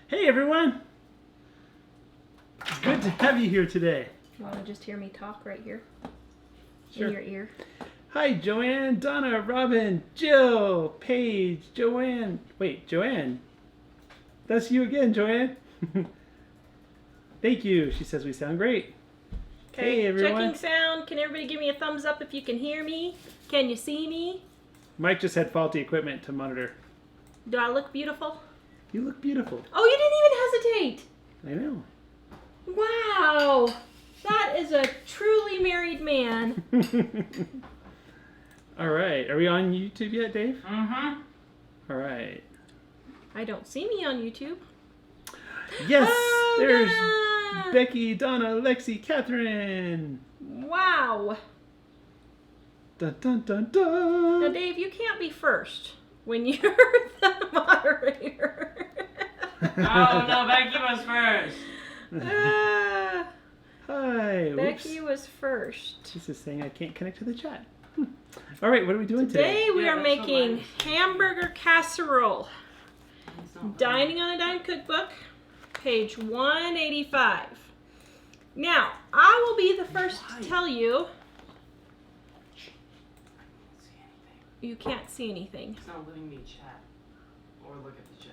Hey everyone! It's good to have you here today. You want to just hear me talk right here? Sure. In your ear? Hi Joanne, Donna, Robin, Jill, Paige, Joanne. Wait, Joanne. That's you again, Joanne. Thank you. She says we sound great. Okay, Hey everyone. checking sound. Can everybody give me a thumbs up if you can hear me? Can you see me? Mike just had faulty equipment to monitor. Do I look beautiful? You look beautiful. Oh, you didn't even hesitate! I know. Wow! That is a truly married man. All right. Are we on YouTube yet, Dave? Mm-hmm. All right. I don't see me on YouTube. Yes! Oh, There's Donna! Becky, Donna, Lexi, Catherine. Wow! Dun dun dun dun. Now, Dave, you can't be first when you're the moderator. Oh no, Becky was first. Hi. Becky Whoops. was first. This is saying I can't connect to the chat. All right, what are we doing today? Today we Yeah, are that's what making mine is. Hamburger Casserole. It's not Dining on a Dime Cookbook, page 185. Now, I will be the first to tell you see anything. you can't see anything. It's not letting me chat or look at the chat.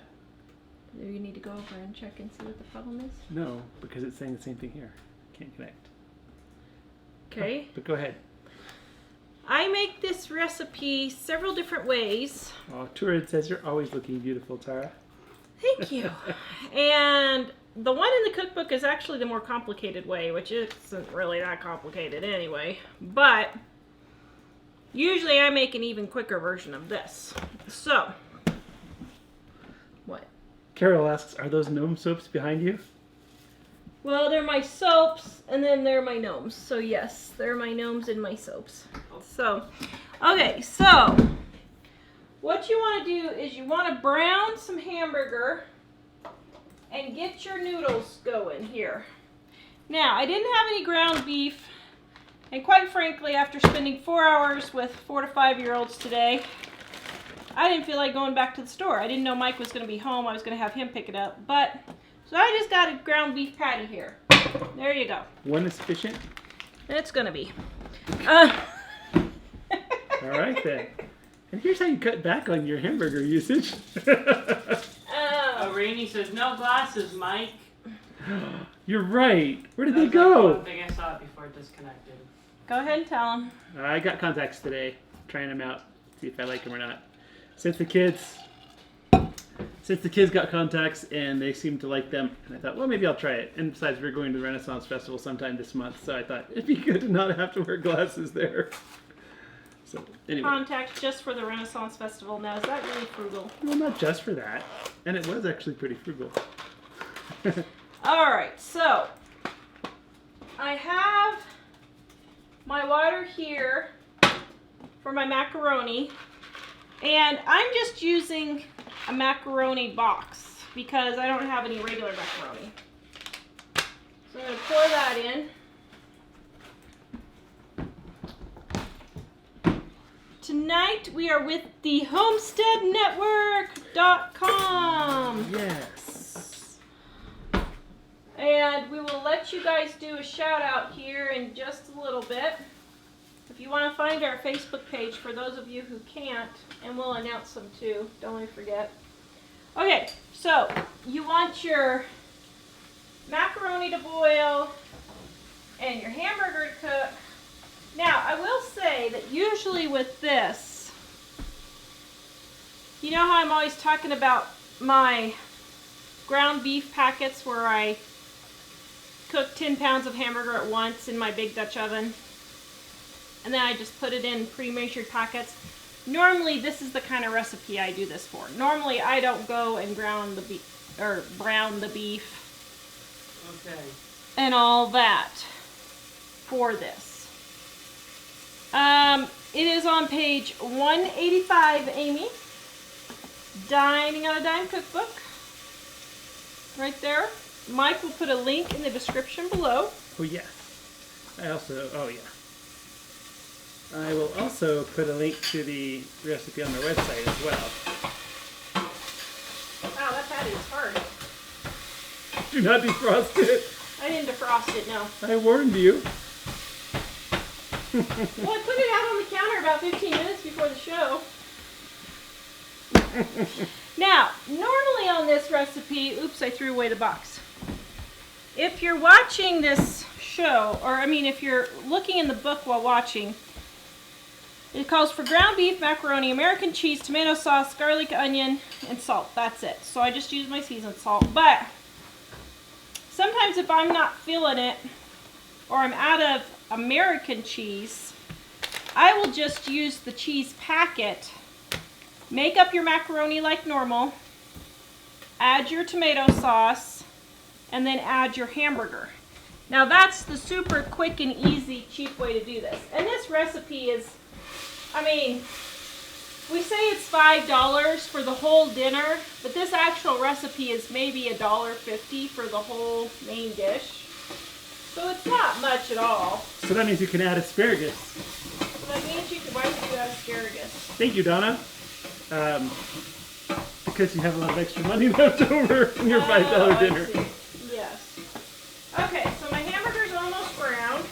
You need to go over and check and see what the problem is. No, because it's saying the same thing here. Can't connect. Okay. But go ahead. I make this recipe several different ways. Oh, Turid says you're always looking beautiful, Tara. Thank you. And the one in the cookbook is actually the more complicated way, which isn't really that complicated anyway. But usually I make an even quicker version of this. So, what? Carol asks, are those gnome soaps behind you? Well, they're my soaps, and then they're my gnomes. So yes, they're my gnomes and my soaps. So, okay, so what you want to do is you want to brown some hamburger and get your noodles going here. Now, I didn't have any ground beef, and quite frankly, after spending 4 hours with 4 to 5-year-olds today, I didn't feel like going back to the store. I didn't know Mike was going to be home. I was going to have him pick it up, but so I just got a ground beef patty here. There you go. One is sufficient? It's going to be. All right then. And here's how you cut back on your hamburger usage. Oh, Rainey says no glasses, Mike. You're right. Where did That they was like the go? one thing I saw before it disconnected. Go ahead and tell him. I got contacts today. Trying them out. See if I like them or not. Since the kids got contacts and they seemed to like them, and I thought, well, maybe I'll try it. And besides, we're going to the Renaissance Festival sometime this month, so I thought it'd be good to not have to wear glasses there. So anyway, Contact just for the Renaissance Festival. Now, is that really frugal? well, not just for that, and it was actually pretty frugal. All right, so I have my water here for my macaroni, and I'm just using a macaroni box because I don't have any regular macaroni. So I'm going to pour that in. Tonight we are with the Homestead Network.com. Yes. And we will let you guys do a shout out here in just a little bit. If you want to find our Facebook page for those of you who can't, and we'll announce them too, don't forget. Okay, so you want your macaroni to boil and your hamburger to cook. Now, I will say that usually with this, you know how I'm always talking about my ground beef packets where I cook 10 pounds of hamburger at once in my big Dutch oven, and then I just put it in pre-measured packets. Normally, this is the kind of recipe I do this for. Normally, I don't go and brown the beef Okay. and all that for this. It is on page 185, Amy. Dining on a Dime Cookbook. Right there. Mike will put a link in the description below. Oh yes. I will also put a link to the recipe on their website as well. Wow, that patty is hard. Do not defrost it. I didn't defrost it, no. I warned you. Well, I put it out on the counter about 15 minutes before the show. Now, normally on this recipe, oops, I threw away the box. If you're watching this show, or I mean if you're looking in the book while watching, it calls for ground beef, macaroni, American cheese, tomato sauce, garlic, onion, and salt. That's it. So I just use my seasoned salt. But sometimes if I'm not feeling it, or I'm out of American cheese, I will just use the cheese packet. Make up your macaroni like normal, add your tomato sauce, and then add your hamburger. Now that's the super quick and easy, cheap way to do this. And this recipe is, I mean, we say it's $5 for the whole dinner, but this actual recipe is maybe $1.50 for the whole main dish. So it's not much at all. So that means you can add asparagus. So that means you can, why would you add asparagus? Thank you, Donna. Because you have a lot of extra money left over from your $5 dinner. I see. Yes. Okay, so my hamburger's almost brown.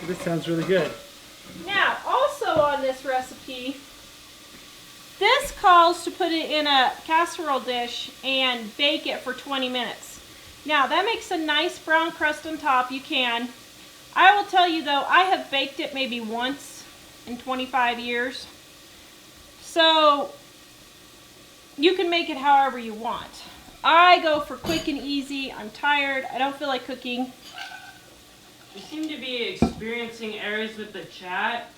This sounds really good. Now, also on this recipe, this calls to put it in a casserole dish and bake it for 20 minutes. Now, that makes a nice brown crust on top. You can. I will tell you though, I have baked it maybe once in 25 years. So, you can make it however you want. I go for quick and easy. I'm tired. I don't feel like cooking. We seem to be experiencing errors with the chat.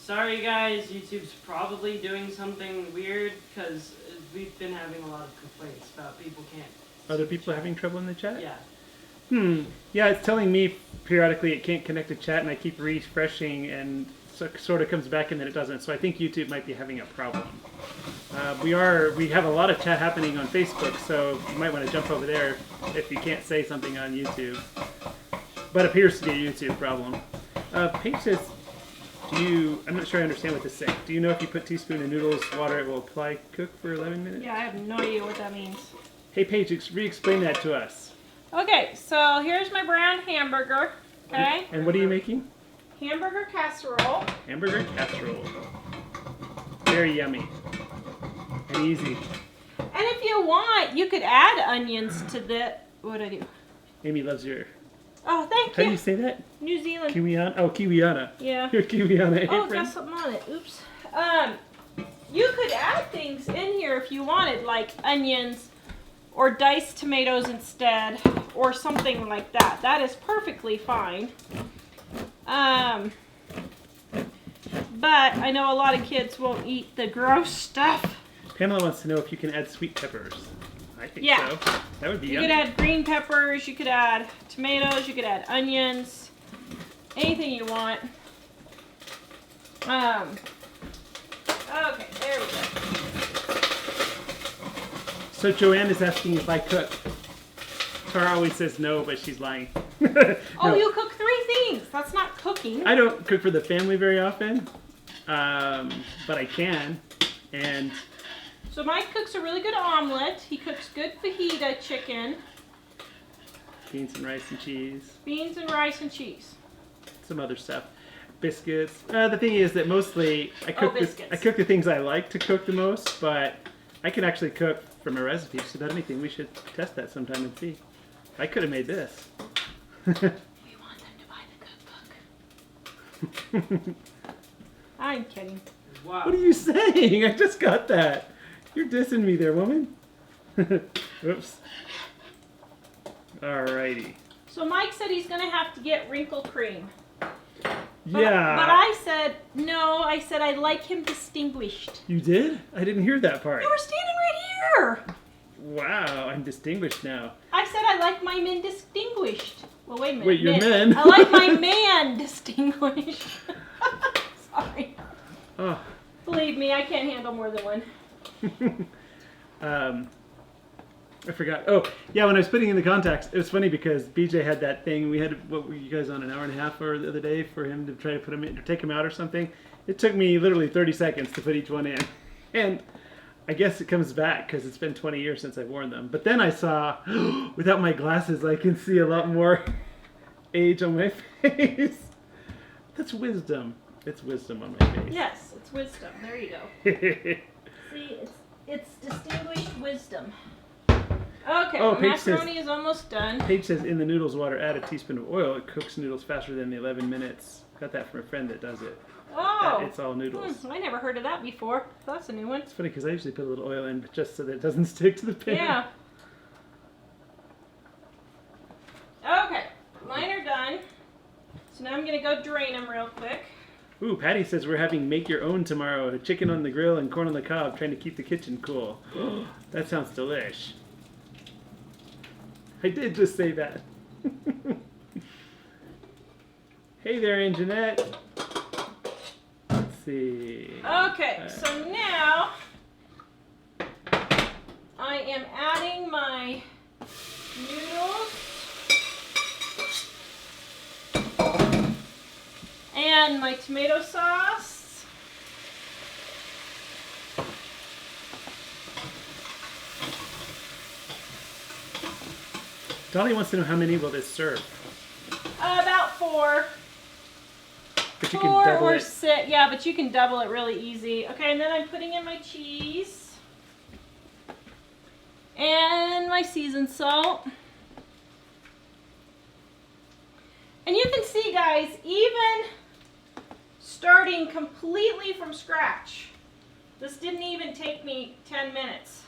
Sorry guys, YouTube's probably doing something weird because we've been having a lot of complaints about people can't. Other people having trouble in the chat? Yeah. Yeah, it's telling me periodically it can't connect to chat, and I keep refreshing, and so it sort of comes back and then it doesn't. So I think YouTube might be having a problem. We have a lot of chat happening on Facebook, so you might want to jump over there if you can't say something on YouTube. But it appears to be a YouTube problem. Paige says, I'm not sure I understand what this is saying. Do you know if you put a teaspoon of noodles, water, it will apply cook for 11 minutes? Yeah, I have no idea what that means. Hey Paige, re-explain that to us. Okay, so here's my brown hamburger, okay? And what are you making? Hamburger casserole. Hamburger casserole. Very yummy. And easy. And if you want, you could add onions to the, what'd I do? Amy loves your... Oh, thank How you. do you say that? New Zealand. Kiwiana? Oh, Kiwiana. Yeah. Your Kiwiana apron. Oh, got something on it. Oops. You could add things in here if you wanted, like onions or diced tomatoes instead, or something like that. That is perfectly fine. But I know a lot of kids won't eat the gross stuff. Pamela wants to know if you can add sweet peppers. I think Yeah. so. That would be You yummy. could add green peppers, you could add tomatoes, you could add onions, anything you want. Okay, there we go. So Joanne is asking if I cook. Tara always says no, but she's lying. Oh, No, you cook 3 things. That's not cooking. I don't cook for the family very often, but I can. And So Mike cooks a really good omelet. He cooks good fajita chicken, beans and rice and cheese. beans and rice and cheese. Some other stuff. Biscuits. The thing is that mostly I cook biscuits. I cook the things I like to cook the most, but I can actually cook from a recipe just about anything. We should test that sometime and see. I could have made this. We want them to buy the cookbook. I'm kidding. Wow. What are you saying? I just got that. You're dissing me there, woman. Oops. Alrighty. So Mike said he's going to have to get wrinkle cream. Yeah. But I said, no, I said I like him distinguished. You did? I didn't hear that part. You were standing right here. Wow, I'm distinguished now. I said I like my men distinguished. Well, wait a minute. Wait, you're men? I like my man distinguished. Sorry. Oh. Believe me, I can't handle more than one. I forgot. Oh, yeah, when I was putting in the contacts, it was funny because BJ had that thing. We had, what were you guys on, an hour and a half or the other day for him to try to put him in, or take him out or something. It took me literally 30 seconds to put each one in. And I guess it comes back because it's been 20 years since I've worn them. But then I saw, without my glasses, I can see a lot more age on my face. That's wisdom. It's wisdom on my face. Yes, it's wisdom. There you go. See, it's distinguished wisdom. Okay, Oh, the Paige macaroni says- is almost done. Paige says, in the noodles water, add a teaspoon of oil. It cooks noodles faster than the 11 minutes. Got that from a friend that does it. Oh, It's all noodles. I never heard of that before. That's a new one. It's funny because I usually put a little oil in just so that it doesn't stick to the pan. Yeah. Okay, mine are done. So now I'm going to go drain them real quick. Ooh, Patty says we're having make your own tomorrow. Chicken on the grill and corn on the cob, trying to keep the kitchen cool. That sounds delish. I did just say that. Hey there, Anjanette. Let's see. Okay, so now I am adding my noodles and my tomato sauce. Dolly wants to know how many will this serve. About 4. But you 4 can double or it. 6. Yeah, but you can double it really easy. Okay, and then I'm putting in my cheese and my seasoned salt. And you can see, guys, even starting completely from scratch, this didn't even take me 10 minutes.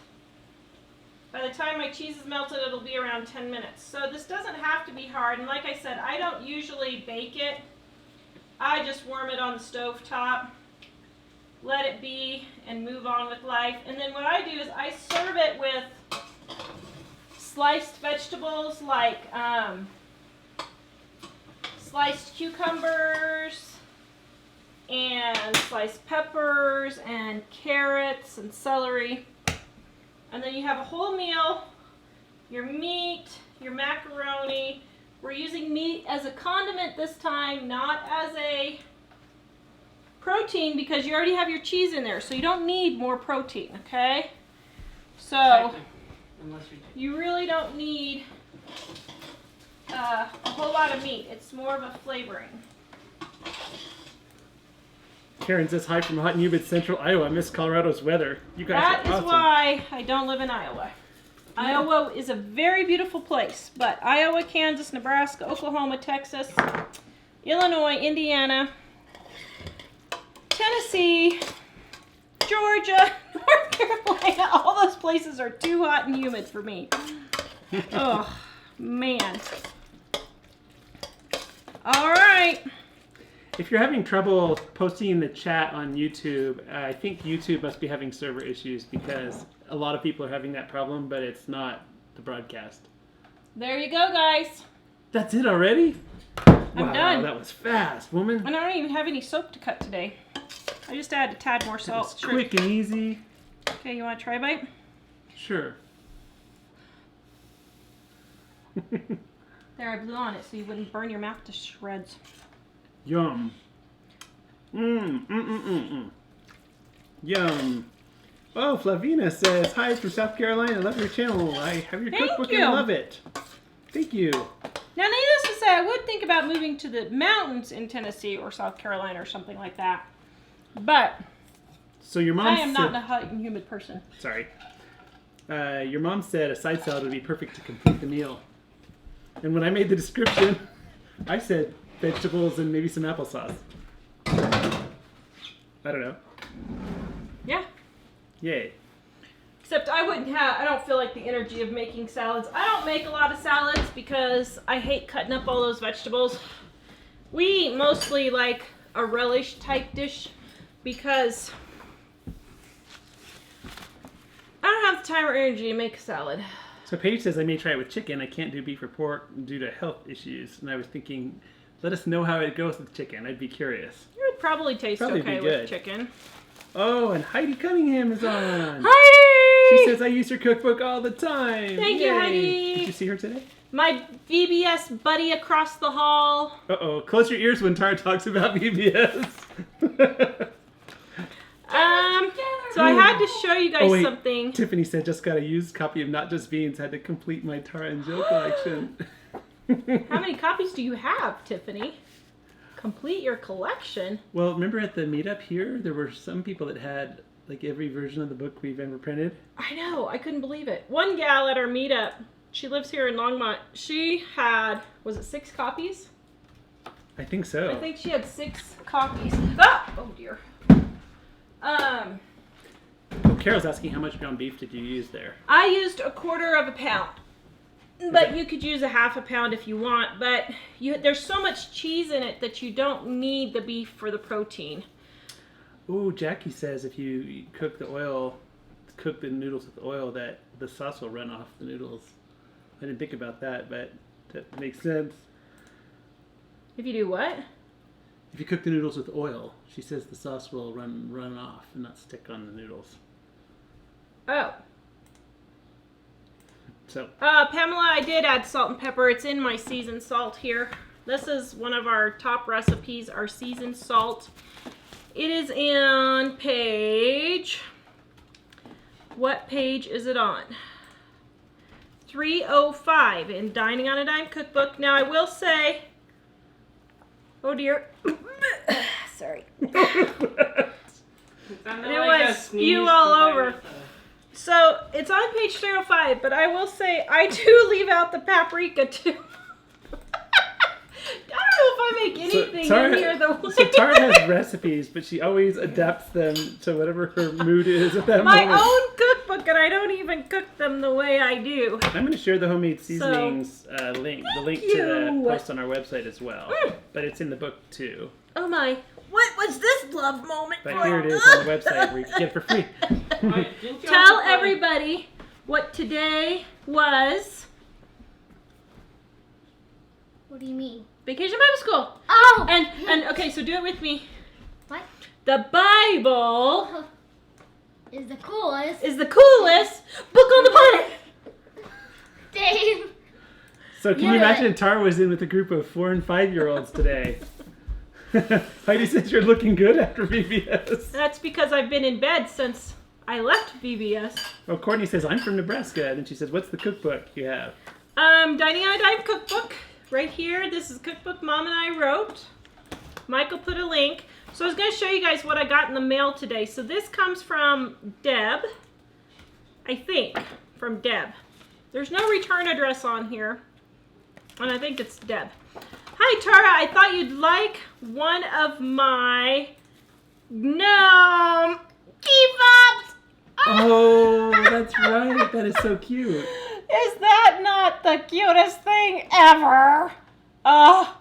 By the time my cheese is melted, it'll be around 10 minutes. So this doesn't have to be hard. And like I said, I don't usually bake it. I just warm it on the stove top, let it be, and move on with life. And then what I do is I serve it with sliced vegetables like sliced cucumbers and sliced peppers and carrots and celery. And then you have a whole meal, your meat, your macaroni. We're using meat as a condiment this time, not as a protein, because you already have your cheese in there, so you don't need more protein, okay? So Unless you do. you really don't need a whole lot of meat. It's more of a flavoring. Karen says hi from hot and humid central Iowa. I miss Colorado's weather. You guys That are is awesome. why I don't live in Iowa. Iowa is a very beautiful place, but Iowa, Kansas, Nebraska, Oklahoma, Texas, Illinois, Indiana, Tennessee, Georgia, North Carolina, all those places are too hot and humid for me. Oh, man. All right. If you're having trouble posting in the chat on YouTube, I think YouTube must be having server issues because a lot of people are having that problem, but it's not the broadcast. There you go, guys. That's it already? I'm Wow, done. that was fast, woman. And I don't even have any soap to cut today. I just added a tad more That salt. was quick and easy. Okay, you want to try a bite? Sure. There, I blew on it so you wouldn't burn your mouth to shreds. Yum. Yum. Oh, Flavina says, hi from South Carolina. I love your channel. I have your Thank cookbook you. and I love it. Thank you. Now, needless to say, I would think about moving to the mountains in Tennessee or South Carolina or something like that. But So your mom I am said, not a hot and humid person. sorry. Your mom said a side salad would be perfect to complete the meal. And when I made the description, I said vegetables and maybe some applesauce. I don't know. Yeah. Yay. Except I don't feel like the energy of making salads. I don't make a lot of salads because I hate cutting up all those vegetables. We eat mostly like a relish type dish because I don't have the time or energy to make a salad. So Paige says I may try it with chicken. I can't do beef or pork due to health issues. And I was thinking, let us know how it goes with chicken. I'd be curious. It would probably taste Probably be okay good. with chicken. Oh, and Heidi Cunningham is on. Heidi! She says, I use your cookbook all the time. Thank you, Yay. Heidi. Did you see her today? My VBS buddy across the hall. Uh-oh. Close your ears when Tara talks about VBS. So I had to show you guys something. Tiffany said, just got a used copy of Not Just Beans. Had to complete my Tara and Jill collection. How many copies do you have, Tiffany? Complete your collection. Well, remember at the meetup here, there were some people that had like every version of the book we've ever printed. I know. I couldn't believe it. One gal at our meetup, she lives here in Longmont. She had, was it 6 copies? I think so. I think she had 6 copies. Ah! Oh dear. Carol's asking how much ground beef did you use there? I used 1/4 pound. But you could use a 1/2 pound if you want. But there's so much cheese in it that you don't need the beef for the protein. Ooh, Jackie says if you cook the noodles with oil, that the sauce will run off the noodles. I didn't think about that, but that makes sense. If you do what? If you cook the noodles with oil, she says the sauce will run off and not stick on the noodles. Oh. So. Pamela, I did add salt and pepper. It's in my seasoned salt here. This is one of our top recipes, our seasoned salt. It is on page... What page is it on? 305 in Dining on a Dime Cookbook. Now I will say... Oh dear. Sorry. It And it was spew all over. So it's on page 305, but I will say I do leave out the paprika too. I don't know if I make anything in here the way. So Tara has recipes, but she always adapts them to whatever her mood is at that My moment. own cookbook, and I don't even cook them the way I do. I'm going to share the homemade seasonings link, the link to the post on our website as well. But it's in the book too. Oh my. What was this love moment But for? here it is on the website where you can get it for free. Tell everybody what today was. What do you mean? Vacation Bible School. Oh! And okay, so do it with me. What? The Bible Is the coolest. is the coolest book on the planet. Dave. So can you imagine Tara was in with a group of 4 and 5-year-olds today? Heidi says you're looking good after VBS. That's because I've been in bed since I left VBS. Well, Courtney says, I'm from Nebraska. And then she says, what's the cookbook you have? Dining on a Dime Cookbook. Right here. This is a cookbook Mom and I wrote. Michael put a link. So I was going to show you guys what I got in the mail today. So this comes from Deb. I think. From Deb. There's no return address on here. And I think it's Deb. Hi, Tara. I thought you'd like one of my gnome kebabs. Oh, that's right. That is so cute. Is that not the cutest thing ever? Oh,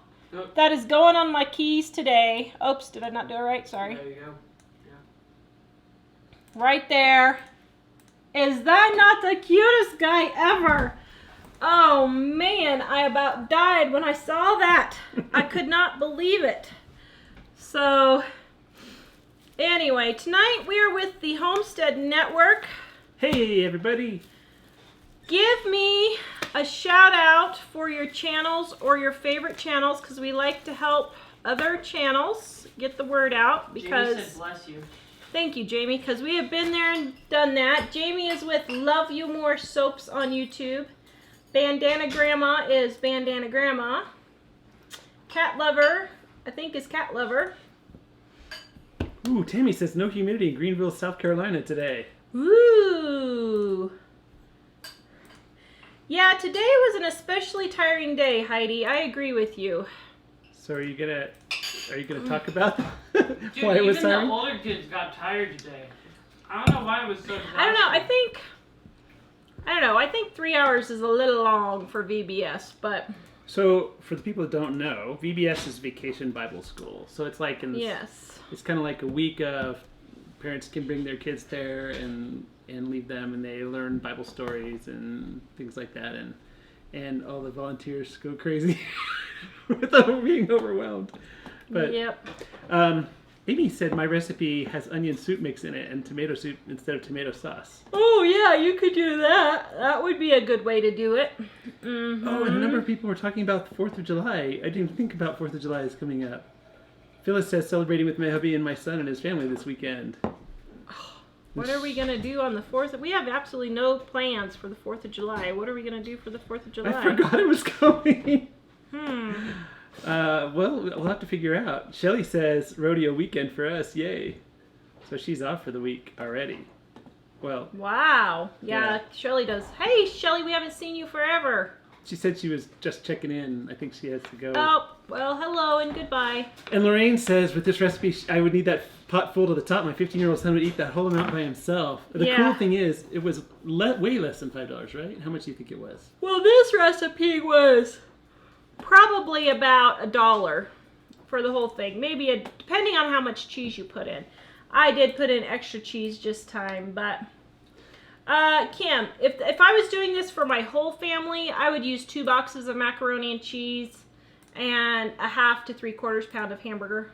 that is going on my keys today. Oops, did I not do it right? Sorry. There you go. Yeah. Right there. Is that not the cutest guy ever? Oh man, I about died when I saw that. I could not believe it. So, anyway, tonight we are with the Homestead Network. Hey, everybody. Give me a shout out for your channels or your favorite channels because we like to help other channels get the word out. Because Jamie said bless you. Thank you, Jamie, because we have been there and done that. Jamie is with Love You More Soaps on YouTube. Bandana Grandma is Bandana Grandma. Cat Lover, I think, is Cat Lover. Ooh, Tammy says no humidity in Greenville, South Carolina today. Ooh. Yeah, today was an especially tiring day, Heidi. I agree with you. So are you gonna talk about Dude, why it was even tiring? the older kids got tired today. I don't know why it was so exhausting. I don't know. I think 3 hours is a little long for VBS, but So for the people that don't know, VBS is Vacation Bible School. So it's like yes. It's kind of like a week of parents can bring their kids there and leave them, and they learn Bible stories and things like that, and all the volunteers go crazy without being overwhelmed. But Yep. Amy said my recipe has onion soup mix in it and tomato soup instead of tomato sauce. Oh yeah, you could do that. That would be a good way to do it. Mm-hmm. Oh, and a number of people were talking about the 4th of July. I didn't even think about 4th of July is coming up. Phyllis says celebrating with my hubby and my son and his family this weekend. What are we going to do on the 4th? We have absolutely no plans for the 4th of July. What are we going to do for the 4th of July? I forgot it was coming. Hmm. Well, we'll have to figure out. Shelly says rodeo weekend for us. Yay. So she's off for the week already. Well, Wow. Yeah, Yeah. Shelly does. Hey, Shelly, we haven't seen you forever. she said she was just checking in. I think she has to go. Oh, well, hello and goodbye. And Lorraine says with this recipe, I would need that pot full to the top. My 15-year-old son would eat that whole amount by himself. The Yeah. cool thing is, it was way less than $5, right? How much do you think it was? Well, this recipe was probably about $1 for the whole thing. Maybe depending on how much cheese you put in. I did put in extra cheese this time, but Kim, if I was doing this for my whole family, I would use 2 boxes of macaroni and cheese and a 1/2 to 3/4 pound of hamburger.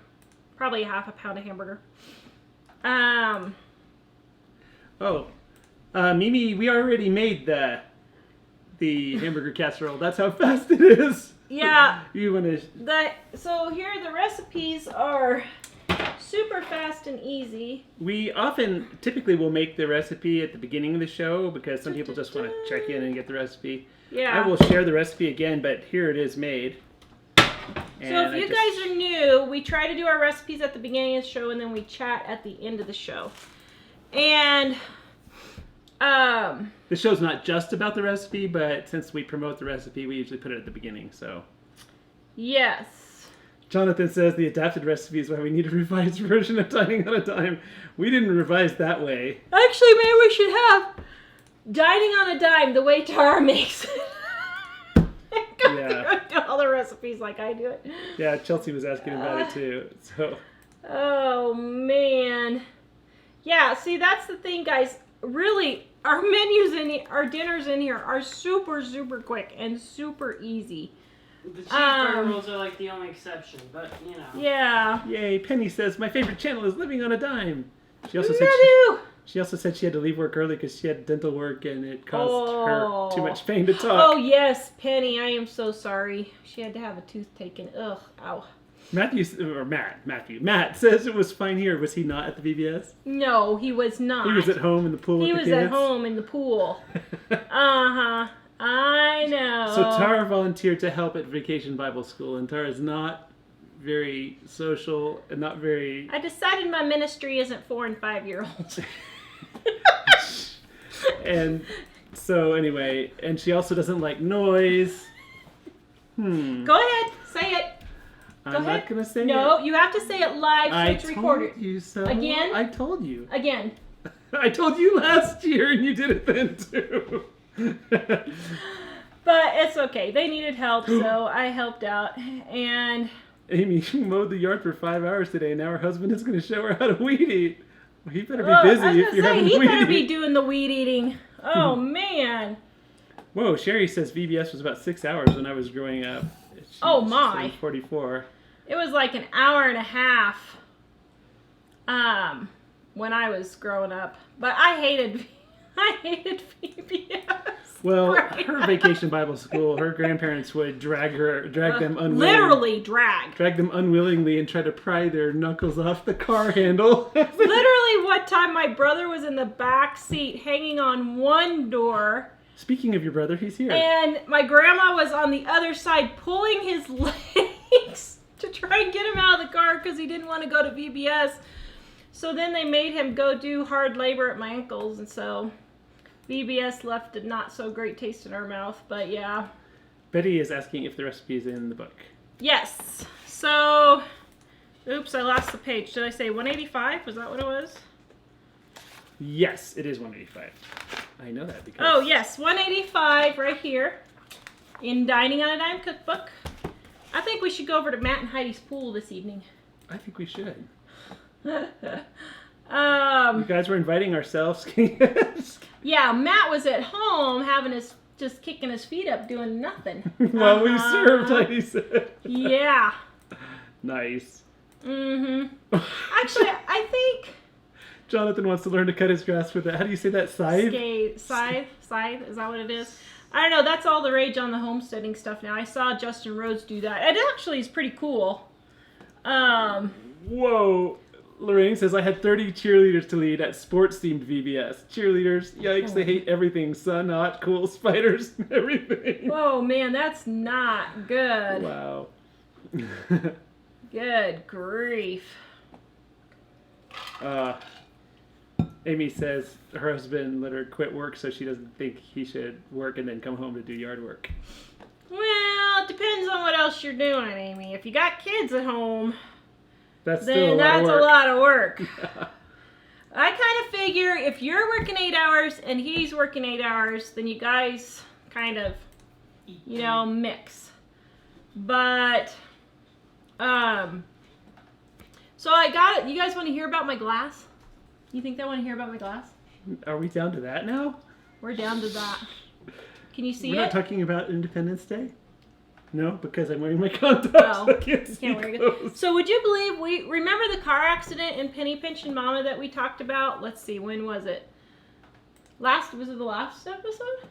Probably a 1/2 pound of hamburger. Mimi, we already made the hamburger casserole. That's how fast it is. Yeah. You want to? So here the recipes are super fast and easy. We typically will make the recipe at the beginning of the show because some people just want to check in and get the recipe. Yeah. I will share the recipe again, but here it is made. So And if you guys are new, we try to do our recipes at the beginning of the show and then we chat at the end of the show. And the show's not just about the recipe, but since we promote the recipe, we usually put it at the beginning. So yes. Jonathan says the adapted recipe is why we need a revised version of Dining on a Dime. We didn't revise that way. Actually, maybe we should have Dining on a Dime the way Tara makes it. Go Yeah. through all the recipes like I do it. Yeah, Chelsea was asking about it too. So Oh man. Yeah, see that's the thing, guys. Really, our menus our dinners in here are super quick and super easy. The cheeseburger rolls are like the only exception, but you know. Yeah. yay! Penny says my favorite channel is Living on a Dime. She also said she had to leave work early because she had dental work and it caused her too much pain to talk. Oh yes, Penny, I am so sorry. She had to have a tooth taken. Ugh, ow. Matt says it was fine here. Was he not at the VBS? No, he was not. He was at home in the pool. He with was the kids. at home in the pool. Uh-huh. I know. So Tara volunteered to help at Vacation Bible School, and Tara's not very social and not very... I decided my ministry isn't 4 and 5-year-olds. And so anyway, and she also doesn't like noise. Go ahead, say it. I'm not going to say No, it. you have to say it live so it's recorded. I told you so. Again? I told you. Again. I told you last year and you did it then too. But it's okay. They needed help, so I helped out. And Amy mowed the yard for 5 hours today. Now her husband is going to show her how to weed eat. Well, he better be busy I was if you're gonna say, having he weed better be eat. doing the weed eating. Oh man. Whoa, Sherry says VBS was about 6 hours when I was growing up. Oh, my. She's 44. It was like an hour and a half when I was growing up. But I hated VBS. Well, Right. her Vacation Bible School, her grandparents would drag them unwillingly. Literally drag. Drag them unwillingly and try to pry their knuckles off the car handle. Literally one time my brother was in the back seat hanging on one door. Speaking of your brother, he's here. And my grandma was on the other side pulling his legs to try and get him out of the car because he didn't want to go to VBS. So then they made him go do hard labor at my ankles, and so VBS left a not so great taste in our mouth, but yeah. Betty is asking if the recipe is in the book. Yes. So, oops, I lost the page. Did I say 185? Was that what it was? Yes, it is 185. I know that because... Oh, yes, 185 right here in Dining on a Dime Cookbook. I think we should go over to Matt and Heidi's pool this evening. I think we should. Um, You guys were inviting ourselves. yeah, Matt was at home just kicking his feet up, doing nothing. While we served, Heidi said. Yeah. Nice. Mm-hmm. I Actually, I think Jonathan wants to learn to cut his grass with that. How do you say that? Scythe? scythe. Is that what it is? I don't know. That's all the rage on the homesteading stuff now. I saw Justin Rhodes do that. It actually is pretty cool. Whoa. Lorraine says, I had 30 cheerleaders to lead at sports-themed VBS. Cheerleaders, yikes, they hate everything. Sun, hot, cool, spiders, everything. Oh, man, that's not good. Wow. Good grief. Amy says her husband let her quit work so she doesn't think he should work and then come home to do yard work. Well, it depends on what else you're doing, Amy. If you got kids at home, That's then still that's a lot of work. Yeah. I kind of figure if you're working 8 hours and he's working 8 hours, then you guys kind of, mix. But, so I got it. You guys want to hear about my glass? You think they want to hear about my glass? Are we down to that now? We're down to that. Can you see We're it? not talking about Independence Day? No, because I'm wearing my contacts. Oh, I can't see can't wear it. close. So would you believe we remember the car accident in Penny Pinch and Mama that we talked about? Let's see, when was it? Was it the last episode?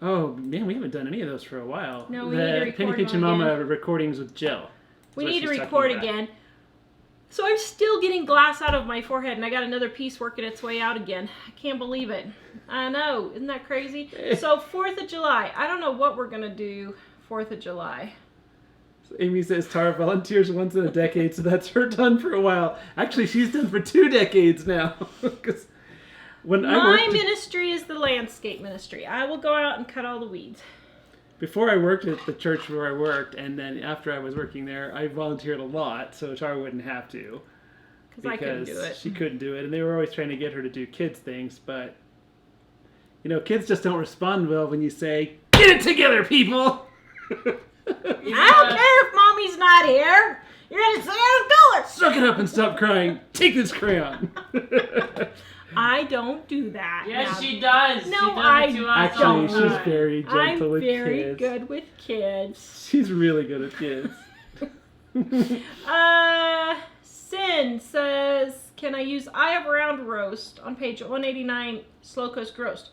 Oh, man, we haven't done any of those for a while. No, we need to record Penny Pinch them and Mama again. recordings with Jill. We That's need to what she's record talking about. again. So I'm still getting glass out of my forehead, and I got another piece working its way out again. I can't believe it. I know, isn't that crazy? So 4th of July. I don't know what we're gonna do 4th of July. So Amy says Tara volunteers once in a decade, so that's her done for a while. Actually, she's done for 2 decades now. Because when I My worked ministry is the landscape ministry. I will go out and cut all the weeds. before I worked at the church where I worked, and then after I was working there, I volunteered a lot, so Tara wouldn't have to. Because I couldn't do it. She couldn't do it, and they were always trying to get her to do kids things, but kids just don't respond well when you say, "Get it together, people!" I don't care if mommy's not here. You're gonna say I don't do it. Suck it up and stop crying. Take this crayon. I don't do that. Yes, Now, she does. No, she does I it to us Actually, all the she's time. very gentle I'm with very kids. good with kids. She's really good with kids. Sin says, can I use Eye of Round roast on page 189, Slow Coast roast?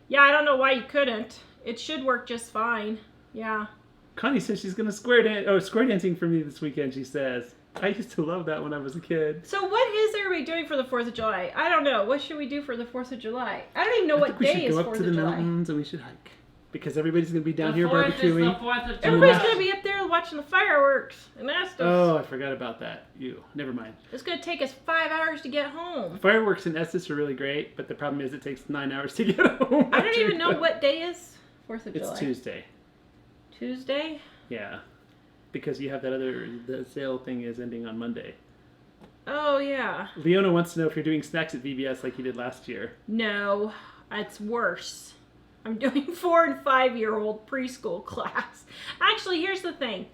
Yeah, I don't know why you couldn't. It should work just fine. Yeah. Connie says she's going to square dancing for me this weekend, she says. I used to love that when I was a kid. So what is everybody doing for the 4th of July? I don't know. What should we do for the 4th of July? I don't even know what day is 4th of July. We should go up to the mountains and we should hike. Because everybody's going to be down here The 4th is the barbecuing. 4th of July. Everybody's going to be up there watching the fireworks in Estes. Oh, I forgot about that. Never mind. It's going to take us 5 hours to get home. Fireworks in Estes are really great, but the problem is it takes 9 hours to get home. I don't even know what day is 4th of July. It's Tuesday. Tuesday? Yeah. Because you have the sale thing is ending on Monday. Oh, yeah. Leona wants to know if you're doing snacks at VBS like you did last year. No, it's worse. I'm doing 4 and 5-year-old preschool class. Actually, here's the thing.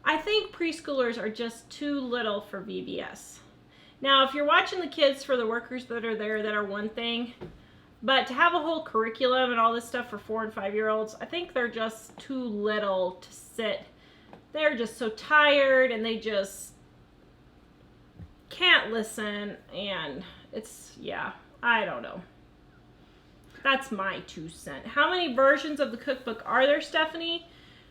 I think preschoolers are just too little for VBS. Now, if you're watching the kids for the workers that are there, that are one thing. But to have a whole curriculum and all this stuff for 4 and 5-year-olds, I think they're just too little to sit. They're just so tired and they just can't listen, and I don't know. That's my 2 cents. How many versions of the cookbook are there, Stephanie?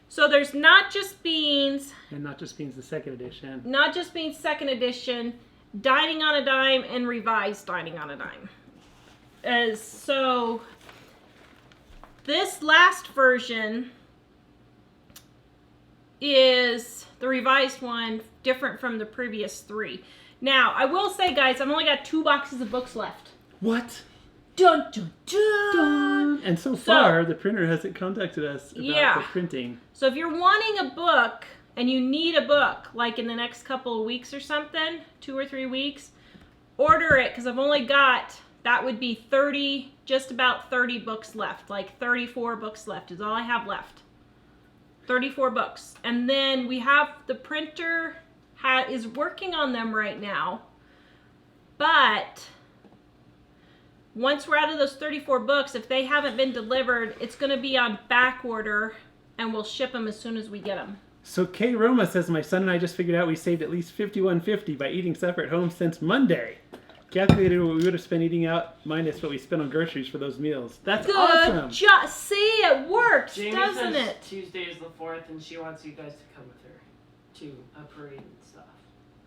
So there's Not Just Beans. And Not Just Beans, the second edition. Not Just Beans, second edition. Dining on a Dime, and Revised Dining on a Dime. So this last version is the revised one, different from the previous 3. Now, I will say, guys, I've only got 2 boxes of books left. What? Dun, dun, dun. And so far, the printer hasn't contacted us about the printing. So if you're wanting a book and you need a book, like in the next couple of weeks or something, 2 or 3 weeks, order it, because I've only got, that would be 30, just about 30 books left. Like 34 books left is all I have left. 34 books. And then we have the printer is working on them right now. But once we're out of those 34 books, if they haven't been delivered, it's going to be on back order, and we'll ship them as soon as we get them. So Kay Roma says, my son and I just figured out we saved at least $51.50 by eating separate home since Monday. Calculated what we would have spent eating out minus what we spent on groceries for those meals. That's awesome. Good. See, it works, Jamie doesn't says it? Tuesday is the 4th, and she wants you guys to come with her to a parade and stuff.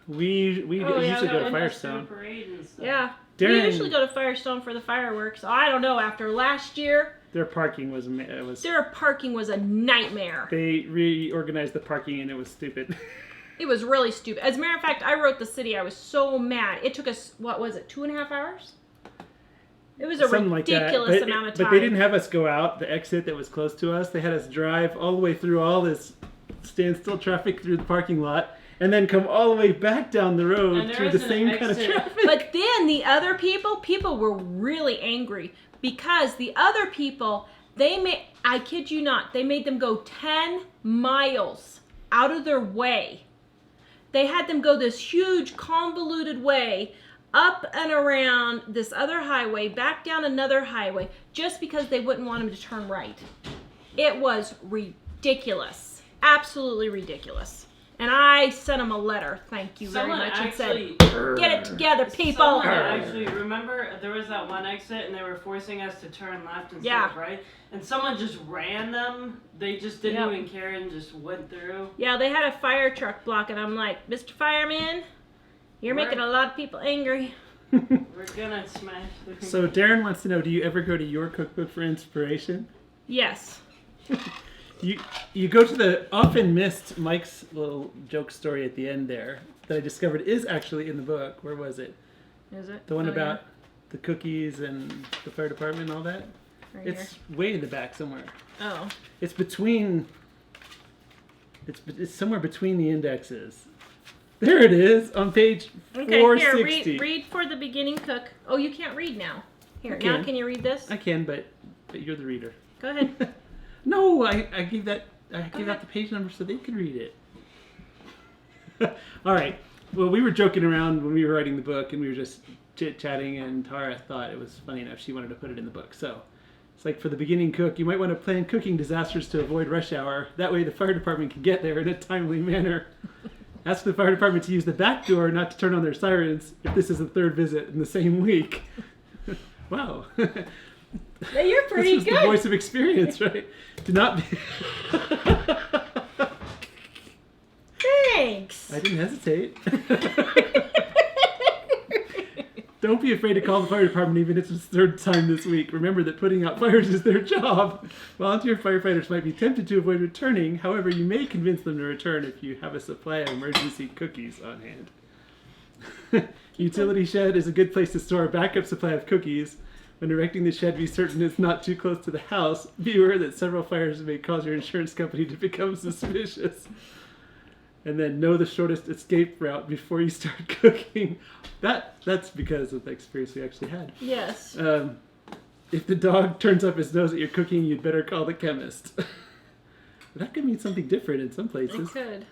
We usually go to Firestone. Parade and stuff. Yeah. Darren- We usually go to Firestone for the fireworks. I don't know, after last year, Their parking was their parking was a nightmare. they reorganized the parking and it was stupid. It was really stupid. As a matter of fact, I wrote the city. I was so mad. It took us, 2.5 hours? It was a Something like that. ridiculous amount of time. But they didn't have us go out the exit that was close to us. They had us drive all the way through all this standstill traffic through the parking lot and then come all the way back down the road And there through was the an same kind of exit. traffic. But then the other people were really angry because the other people, I kid you not, they made them go 10 miles out of their way. They had them go this huge convoluted way up and around this other highway, back down another highway, just because they wouldn't want them to turn right. It was ridiculous. Absolutely ridiculous. And I sent them a letter, thank you very much, and said, get it together, people. Someone actually, remember there was that one exit and they were forcing us to turn left instead of right? And someone just ran them. They just didn't even care and just went through. Yeah, they had a fire truck block, and I'm like, Mr. Fireman, you're making a lot of people angry. We're gonna smash the So Darren wants to know, do you ever go to your cookbook for inspiration? Yes. You go to the often missed Mike's little joke story at the end there that I discovered is actually in the book. Where was it? Is it? The one about the cookies and the fire department and all that? Right It's way in the back somewhere. Oh. It's between. It's somewhere between the indexes. There it is on page 460. Here, read for the beginning cook. Oh, you can't read now. Here, I now can. can you read this? I can, but you're the reader. Go ahead. No, I gave out the page number so they could read it. All right. Well, we were joking around when we were writing the book, and we were just chit-chatting, and Tara thought it was funny enough she wanted to put it in the book. So it's like, for the beginning cook, you might want to plan cooking disasters to avoid rush hour. That way the fire department can get there in a timely manner. Ask the fire department to use the back door, not to turn on their sirens, if this is the third visit in the same week. Wow. You're pretty This was good. the voice of experience, right? Do not be... Thanks. I didn't hesitate. Don't be afraid to call the fire department even if it's the third time this week. Remember that putting out fires is their job. Volunteer firefighters might be tempted to avoid returning. However, you may convince them to return if you have a supply of emergency cookies on hand. Utility shed is a good place to store a backup supply of cookies. When erecting the shed, be certain it's not too close to the house. Be aware that several fires may cause your insurance company to become suspicious. And then know the shortest escape route before you start cooking. That's because of the experience we actually had. Yes. If the dog turns up his nose at your cooking, you'd better call the chemist. That could mean something different in some places. It could.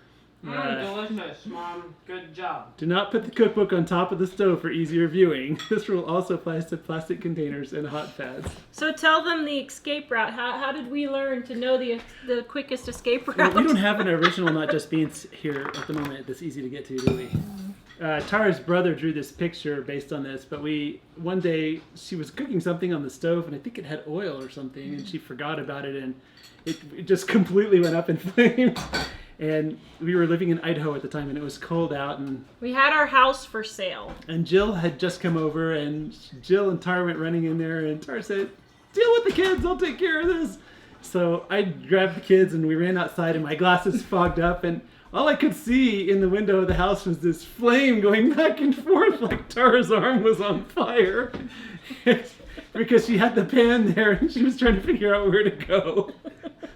Delicious, Mom. Good job. Do not put the cookbook on top of the stove for easier viewing. This rule also applies to plastic containers and hot pads. So tell them the escape route. How did we learn to know the quickest escape route? Well, we don't have an original Not Just Beans here at the moment that's easy to get to, do we? Tara's brother drew this picture based on this, but one day she was cooking something on the stove, and I think it had oil or something, and she forgot about it, and it just completely went up in flames. And we were living in Idaho at the time, and it was cold out, and We had our house for sale. Jill had just come over, and Jill and Tara went running in there, and Tara said, "Deal with the kids, I'll take care of this." So I grabbed the kids, and we ran outside, and my glasses fogged up, and all I could see in the window of the house was this flame going back and forth like Tara's arm was on fire. Because she had the pan there, and she was trying to figure out where to go.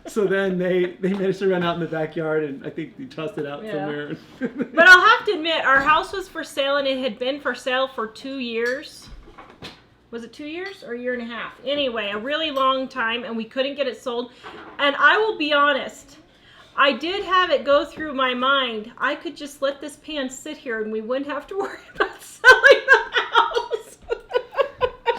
So then they managed to run out in the backyard, and I think they tossed it out somewhere. But I'll have to admit, our house was for sale, and it had been for sale for 2 years. Was it 2 years or a year and a half? Anyway, a really long time, and we couldn't get it sold. And I will be honest, I did have it go through my mind. I could just let this pan sit here, and we wouldn't have to worry about selling the house.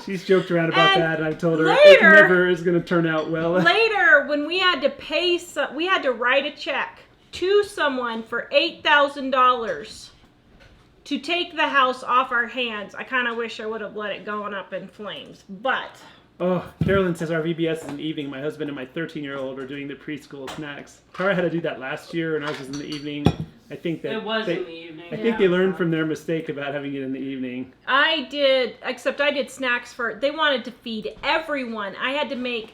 She's joked around about And that, and I told her it later- never is going to turn out well. Later, when we had to pay we had to write a check to someone for $8,000 to take the house off our hands. I kind of wish I would have let it go up in flames, but... Oh, Carolyn says our VBS is in the evening. My husband and my 13-year-old are doing the preschool snacks. Tara had to do that last year, and ours was in the evening. I think that It was in the evening. I think they learned from their mistake about having it in the evening. I did, except I did snacks they wanted to feed everyone. I had to make,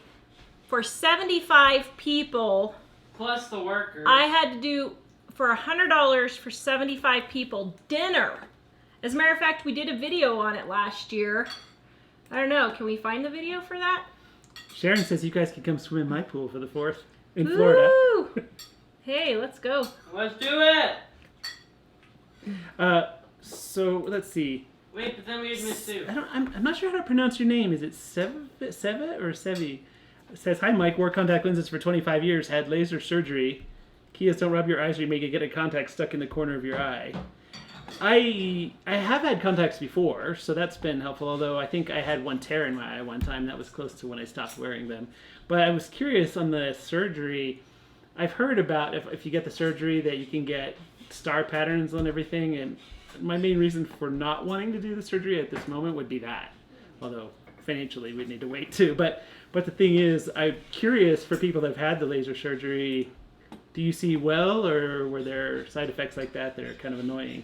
for 75 people. Plus the workers. I had to do, for $100 for 75 people, dinner. As a matter of fact, we did a video on it last year. I don't know, can we find the video for that? Sharon says you guys can come swim in my pool for the 4th in Florida. Hey, let's go. Let's do it! So, let's see. Wait, but then we missed two. I'm not sure how to pronounce your name. Is it Seva or Sevi? It says, hi Mike, wore contact lenses for 25 years, had laser surgery. Kias don't rub your eyes or you may get a contact stuck in the corner of your eye. I have had contacts before, so that's been helpful, although I think I had one tear in my eye one time. That was close to when I stopped wearing them. But I was curious on the surgery. I've heard about if you get the surgery that you can get star patterns on everything, and my main reason for not wanting to do the surgery at this moment would be that. Although financially we'd need to wait too. But the thing is, I'm curious for people that have had the laser surgery, do you see well, or were there side effects like that that are kind of annoying?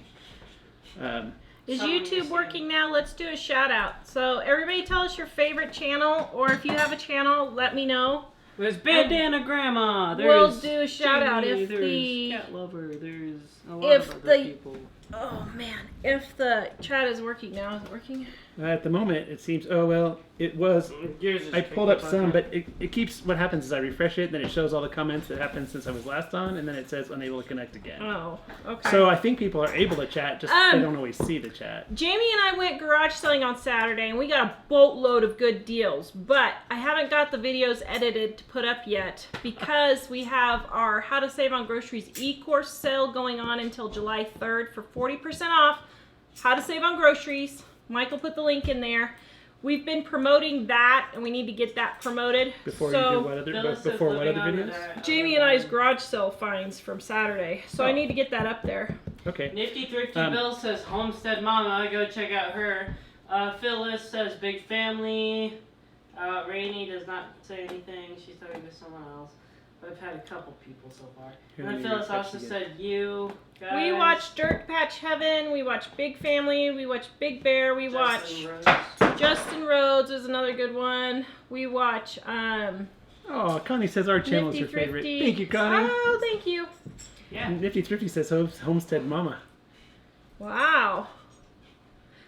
Is YouTube working now? Let's do a shout out. So everybody tell us your favorite channel, or if you have a channel, let me know. There's Bandana Grandma. We'll do a shout out if there's the Cat Lover. There's a lot of other people. Oh man, if the chat is working now, is it working? At the moment, it seems. Oh well, it was. I pulled up some, but it keeps. What happens is I refresh it, and then it shows all the comments that happened since I was last on, and then it says unable to connect again. Oh, okay. So I think people are able to chat, just they don't always see the chat. Jamie and I went garage selling on Saturday, and we got a boatload of good deals. But I haven't got the videos edited to put up yet because we have our How to Save on Groceries e-course sale going on until July 3rd for 40% off. How to Save on Groceries. Michael put the link in there. We've been promoting that, and we need to get that promoted. Before what other videos? Jamie and I's garage sale finds from Saturday, so I need to get that up there. Okay. Nifty Thrifty Bill says Homestead Mama. Go check out her. Phyllis says Big Family. Rainey does not say anything. She's talking to someone else. I've had a couple people so far. And then Phyllis also said you guys. We watched Dirt Patch Heaven. We watched Big Family. We watched Big Bear. We watched Justin Rhodes is another good one. We watch Oh, Connie says our channel is her favorite. Thank you, Connie. Oh, thank you. Yeah. Nifty Thrifty says Homestead Mama. Wow.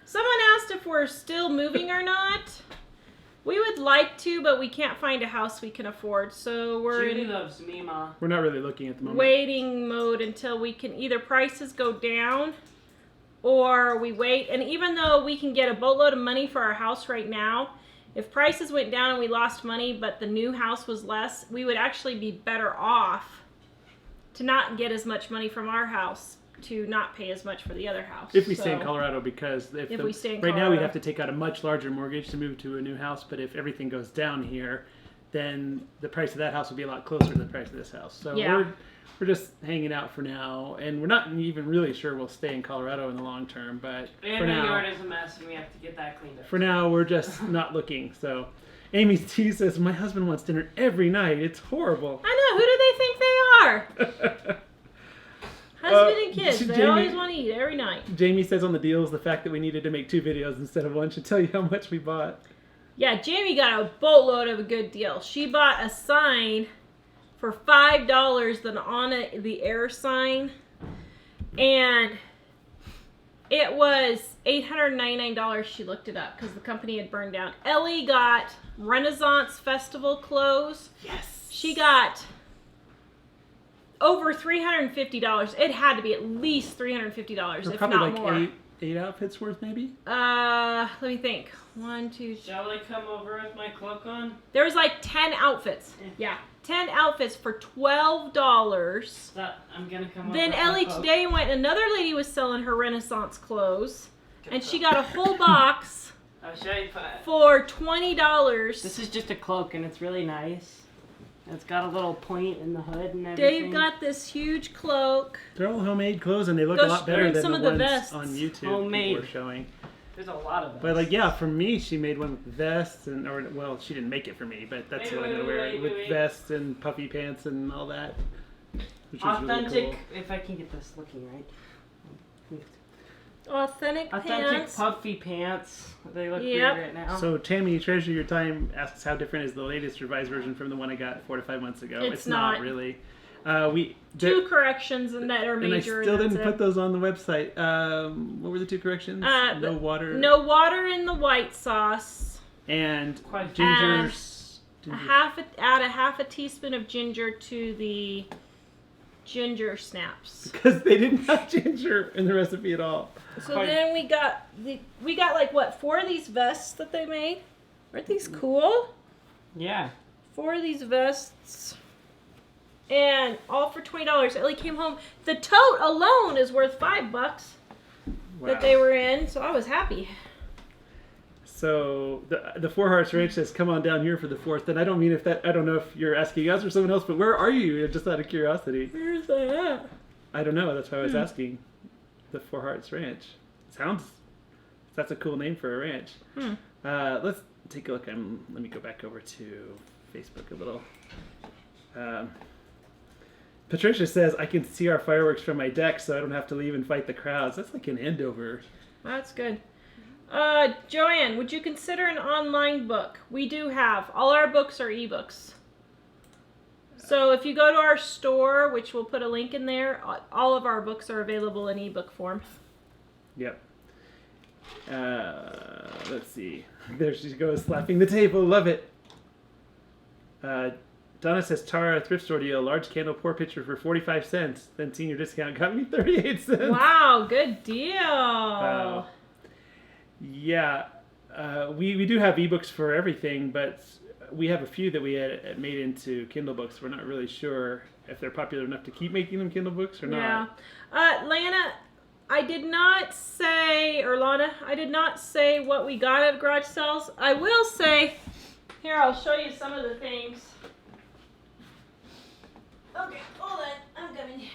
Someone asked if we're still moving or not. We would like to, but we can't find a house we can afford, so we're Judy loves Mima. We're not really looking at the moment. Waiting mode until we can either prices go down or we wait. And even though we can get a boatload of money for our house right now, if prices went down and we lost money but the new house was less, we would actually be better off to not get as much money from our house to not pay as much for the other house. If we stay in Colorado, because if we stay in right Colorado. now we'd have to take out a much larger mortgage to move to a new house, but if everything goes down here, then the price of that house will be a lot closer to the price of this house. So we're just hanging out for now, and we're not even really sure we'll stay in Colorado in the long term, but for now, yard is a mess and we have to get that cleaned up. For now, we're just not looking. So Amy T says, my husband wants dinner every night. It's horrible. I know. Who do they think they are? Husband and kids, they always want to eat every night. Jamie says on the deals, the fact that we needed to make 2 videos instead of 1 should tell you how much we bought. Yeah, Jamie got a boatload of a good deal. She bought a sign for $5, the on the air sign, and it was $899. She looked it up because the company had burned down. Ellie got Renaissance Festival clothes. Yes. She got over $350. It had to be at least $350, if probably not like more. Eight outfits worth, maybe? Let me think. 1, 2, 3. Shall I come over with my cloak on? There was like 10 outfits. Yeah, 10 outfits for $12. I'm gonna come over Then with Ellie my cloak. today went. Another lady was selling her Renaissance clothes, and she got a whole box I'll show you. for $20. This is just a cloak and it's really nice. It's got a little point in the hood and everything. Dave got this huge cloak. They're all homemade clothes, and they look Go a lot better bring than some the of the ones vests. on YouTube Homemade. people were showing. There's a lot of them. But like, yeah, for me, she made one with vests and, or well, she didn't make it for me, but that's what I'm gonna wear with vests and puffy pants and all that. Which is Authentic, really cool. if I can get this looking right. Authentic pants. Puffy pants. They look Yep. weird right now. So Tammy, Treasure Your Time asks how different is the latest revised version from the one I got 4 to 5 months ago. It's not not. really. Two corrections and that are and I major. still and didn't that's put it. those on the website. What were the 2 corrections? No water. No water in the white sauce. And Quite ginger. Add a half a teaspoon of ginger to the ginger snaps. Because they didn't have ginger in the recipe at all. So then we got like what, 4 of these vests that they made. Aren't these cool? Yeah. 4 of these vests. And all for $20. Ellie came home. The tote alone is worth $5 that they were in, so I was happy. So the Four Hearts Ranch says, "Come on down here for the 4th." And I don't mean if that. I don't know if you're asking us or someone else, but where are you? Just out of curiosity. Where's that at? I don't know. That's why I was asking. The Four Hearts Ranch. That's a cool name for a ranch. Let's take a look. Let me go back over to Facebook a little. Patricia says, "I can see our fireworks from my deck, so I don't have to leave and fight the crowds." That's like an Andover. That's good. Joanne, would you consider an online book? We do have. All our books are ebooks. So if you go to our store, which we'll put a link in there, all of our books are available in ebook form. Yep. Let's see. There she goes, slapping the table. Love it. Donna says, "Tara, thrift store deal, large candle pour pitcher for 45 cents. Then senior discount got me 38 cents. Wow, good deal. Yeah. We do have ebooks for everything, but we have a few that we had made into Kindle books. We're not really sure if they're popular enough to keep making them Kindle books or not. Lana, I did not say, or Lana, I did not say what we got at garage sales. I will say, here, I'll show you some of the things. Okay, hold on, I'm coming.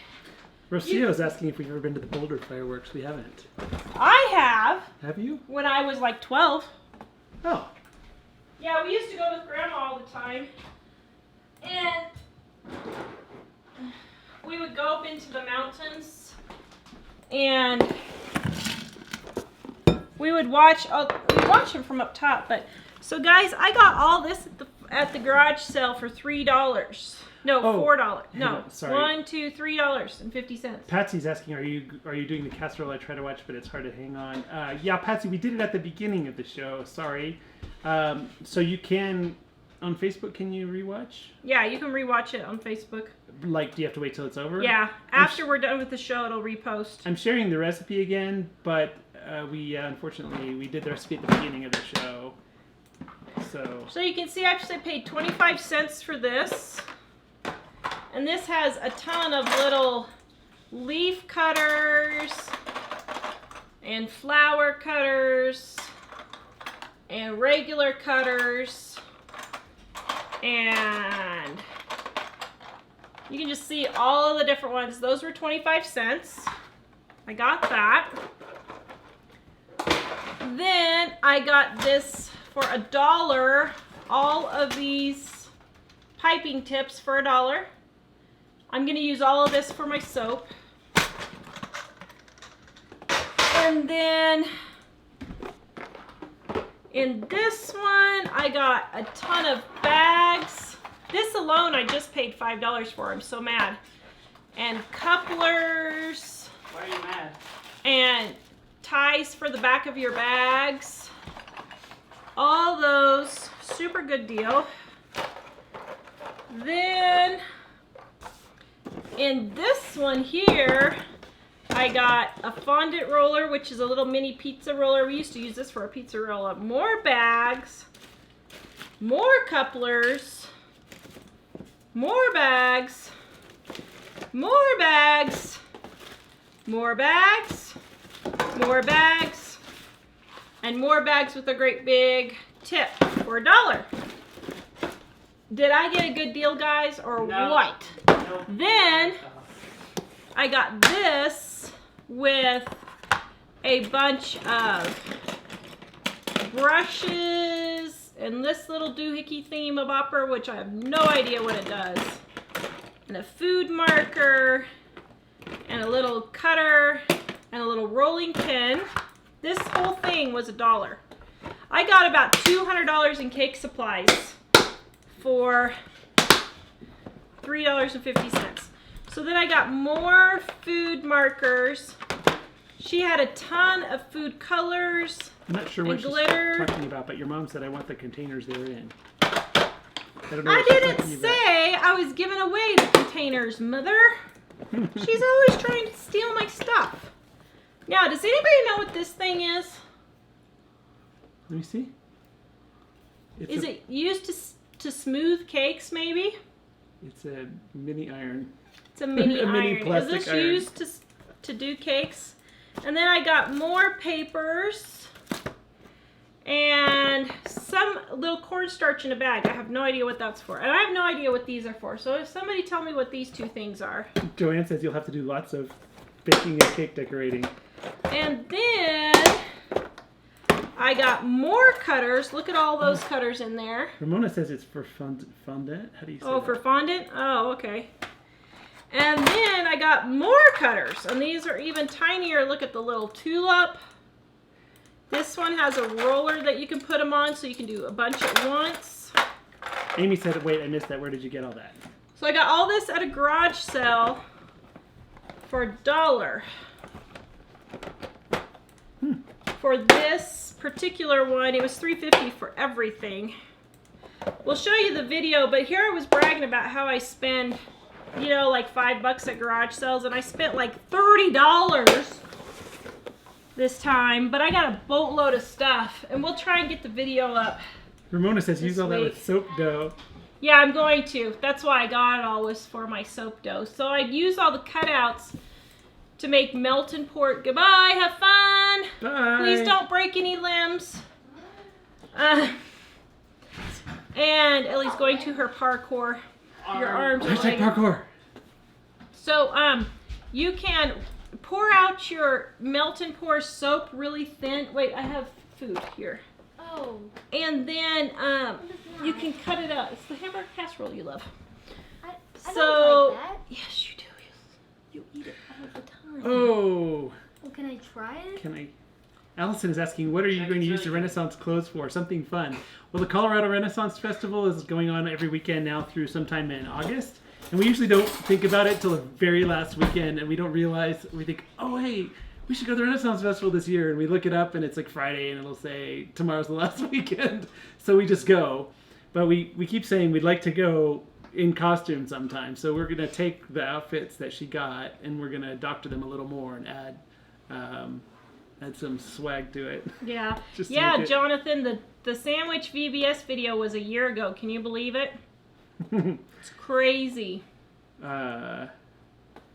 Rocio's asking if we've ever been to the Boulder fireworks. We haven't. I have. Have you? When I was like 12. Oh. Yeah, we used to go with Grandma all the time. And we would go up into the mountains and we would watch them from up top. But so guys, I got all this at the garage sale for $3. No, $4. No, sorry. $3.50. Patsy's asking, are you doing the casserole I try to watch, but it's hard to hang on? Yeah, Patsy, we did it at the beginning of the show. Sorry. So you can, on Facebook, can you rewatch? Yeah, you can rewatch it on Facebook. Like, do you have to wait till it's over? Yeah, after we're done with the show, it'll repost. I'm sharing the recipe again, but we unfortunately we did the recipe at the beginning of the show. So you can see I actually paid 25 cents for this. And this has a ton of little leaf cutters and flower cutters and regular cutters, and you can just see all of the different ones. Those were 25 cents. I got that. Then I got this for $1. All of these piping tips for $1. I'm going to use all of this for my soap. And then in this one, I got a ton of bags. This alone, I just paid $5 for. I'm so mad. And couplers. Why are you mad? And ties for the back of your bags. All those. Super good deal. Then in this one here, I got a fondant roller, which is a little mini pizza roller. We used to use this for a pizza roll. More bags, more couplers, more bags, more bags, more bags, more bags, and more bags with a great big tip for $1. Did I get a good deal, guys, or No. what? Nope. Then I got this with a bunch of brushes and this little doohickey thingamabopper, which I have no idea what it does, and a food marker, and a little cutter, and a little rolling pin. This whole thing was $1. I got about $200 in cake supplies for $3.50. So then I got more food markers. She had a ton of food colors. I'm not sure what And she's glitter. talking about, but your mom said I want the containers they're in. I don't know I what she's didn't talking about. say I was giving away the containers, Mother. She's always trying to steal my stuff. Now, does anybody know what this thing is? Let me see. It's Is it used to smooth cakes, maybe? It's a mini iron. It's a mini A mini iron. plastic Is this iron. used to do cakes? And then I got more papers and some little cornstarch in a bag. I have no idea what that's for. And I have no idea what these are for. So if somebody tell me what these two things are. Joanne says you'll have to do lots of baking and cake decorating. And then I got more cutters. Look at all those cutters in there. Ramona says it's for fondant. How do you say Oh, that? for fondant? Oh, okay. And then I got more cutters. And these are even tinier. Look at the little tulip. This one has a roller that you can put them on so you can do a bunch at once. Amy said, wait, I missed that. Where did you get all that? So I got all this at a garage sale for $1. For this particular one, it was $3.50 for everything. We'll show you the video, but here I was bragging about how I spend, you know, like $5 at garage sales, and I spent like $30 this time, but I got a boatload of stuff, and we'll try and get the video up. Ramona says This use all that week. with soap dough. Yeah, I'm going to. That's why I got it all, was for my soap dough. So I used all the cutouts to make melt and pour. Goodbye, have fun. Bye. Please don't break any limbs. And Ellie's going to her parkour. Your arms are Hashtag like... parkour. So, you can pour out your melt and pour soap really thin. Wait, I have food here. Oh. And then, you can cut it out. It's the Hamburger Casserole you love. I So, don't like that. yes, you do. You eat it all the time. Oh, Well, can I try it? can I? Allison is asking, what are you going to use the Renaissance clothes for? Something fun. Well, the Colorado Renaissance Festival is going on every weekend now through sometime in August. And we usually don't think about it till the very last weekend, and we don't realize, we think, oh, hey, we should go to the Renaissance Festival this year. And we look it up, and it's like Friday, and it'll say, tomorrow's the last weekend. So we just go. But we keep saying we'd like to go in costume sometime. So we're going to take the outfits that she got, and we're going to doctor them a little more and add some swag to it. Yeah. Just to Yeah, make it- Jonathan, the sandwich VBS video was a year ago. Can you believe it? It's crazy.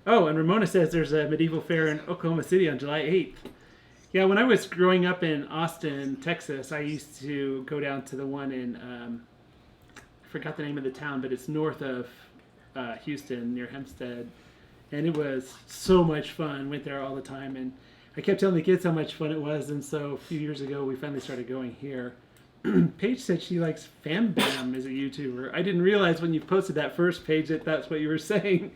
Oh, and Ramona says there's a medieval fair in Oklahoma City on July 8th. Yeah, when I was growing up in Austin, Texas, I used to go down to the one in, I forgot the name of the town, but it's north of Houston, near Hempstead. And it was so much fun. Went there all the time. And I kept telling the kids how much fun it was. And so a few years ago, we finally started going here. Paige said she likes Fam Bam as a YouTuber. I didn't realize when you posted that first page that that's what you were saying.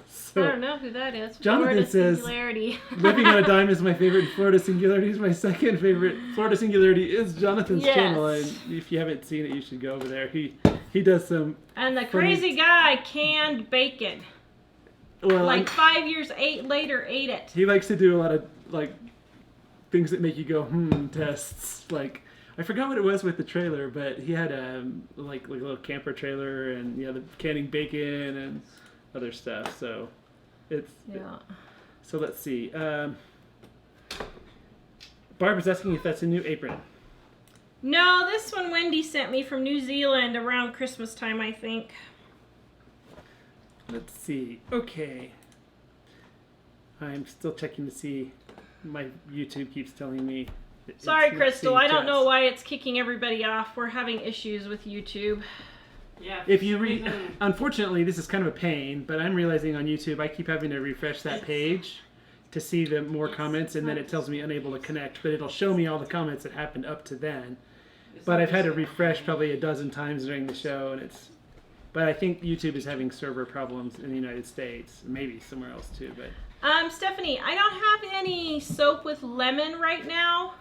So I don't know who that is. Jonathan Florida says, Singularity. Living on a Dime is my favorite. Florida Singularity is my second favorite. Florida Singularity is Jonathan's Yes. channel, and if you haven't seen it, you should go over there. He does some And the crazy guy canned bacon. well, Like 5 years later, ate it. he likes to do a lot of like things that make you go tests. Like I forgot what it was with the trailer, but he had like a little camper trailer and the canning bacon and other stuff. So it's Yeah. So let's see. Barbara's asking if that's a new apron. No, this one Wendy sent me from New Zealand around Christmas time, I think. Let's see. Okay. I'm still checking to see. My YouTube keeps telling me. Sorry, it's not Crystal. seeing I don't know chats. why it's kicking everybody off. We're having issues with YouTube. Yeah. If you unfortunately, this is kind of a pain, but I'm realizing on YouTube I keep having to refresh that page to see the more comments, and then it tells me unable to connect, but it'll show me all the comments that happened up to then. But I've had to refresh probably a dozen times during the show, and but I think YouTube is having server problems in the United States, maybe somewhere else too. But Stephanie, I don't have any soap with lemon right now.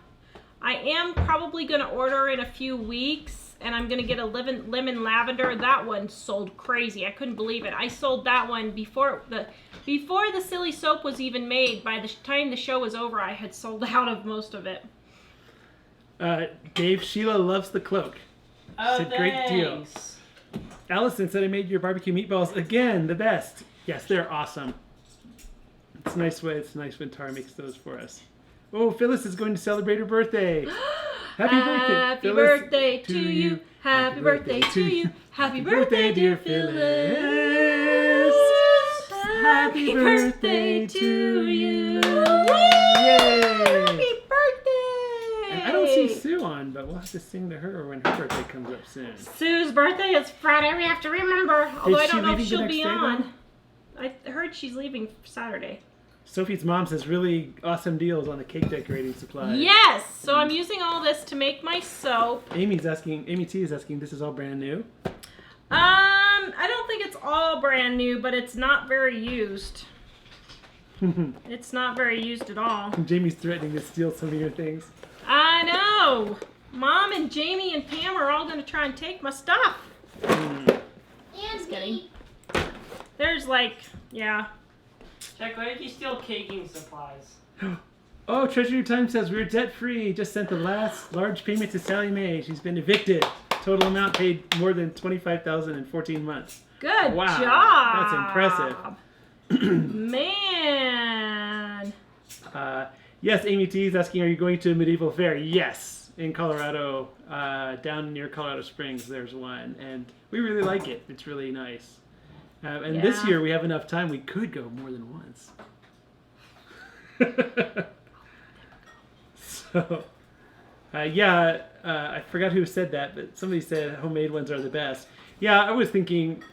I am probably going to order in a few weeks, and I'm going to get a lemon lavender. That one sold crazy. I couldn't believe it. I sold that one before the silly soap was even made. By the time the show was over, I had sold out of most of it. Dave, Sheila loves the cloak. Oh, Said, great deal. Allison said I made your barbecue meatballs again, the best. Yes, they're awesome. It's nice when Tara makes those for us. Oh, Phyllis is going to celebrate her birthday. Happy birthday, Happy Phyllis, birthday to you. Happy birthday to you. Happy birthday, dear Phyllis. Happy birthday to you. Yay! Happy birthday! And I don't see Sue on, but we'll have to sing to her when her birthday comes up soon. Sue's birthday is Friday. We have to remember. Although I she don't know if leaving the she'll next be day, on. I heard she's leaving Saturday. Sophie's mom says really awesome deals on the cake decorating supplies. Yes! So I'm using all this to make my soap. Amy T is asking, this is all brand new? I don't think it's all brand new, but it's not very used. It's not very used at all. Jamie's threatening to steal some of your things. I know! Mom and Jamie and Pam are all going to try and take my stuff. Just kidding. There's yeah. Check, why did you steal caking supplies? Oh, Treasure Your Time says we're debt free. Just sent the last large payment to Sally Mae. She's been evicted. Total amount paid more than $25,000 in 14 months. Good Wow, job! that's impressive. Man! Yes, Amy T is asking, are you going to a medieval fair? Yes, in Colorado, down near Colorado Springs. There's one, and we really like it. It's really nice. And this year we have enough time. We could go more than once. So, I forgot who said that, but somebody said homemade ones are the best. Yeah, I was thinking,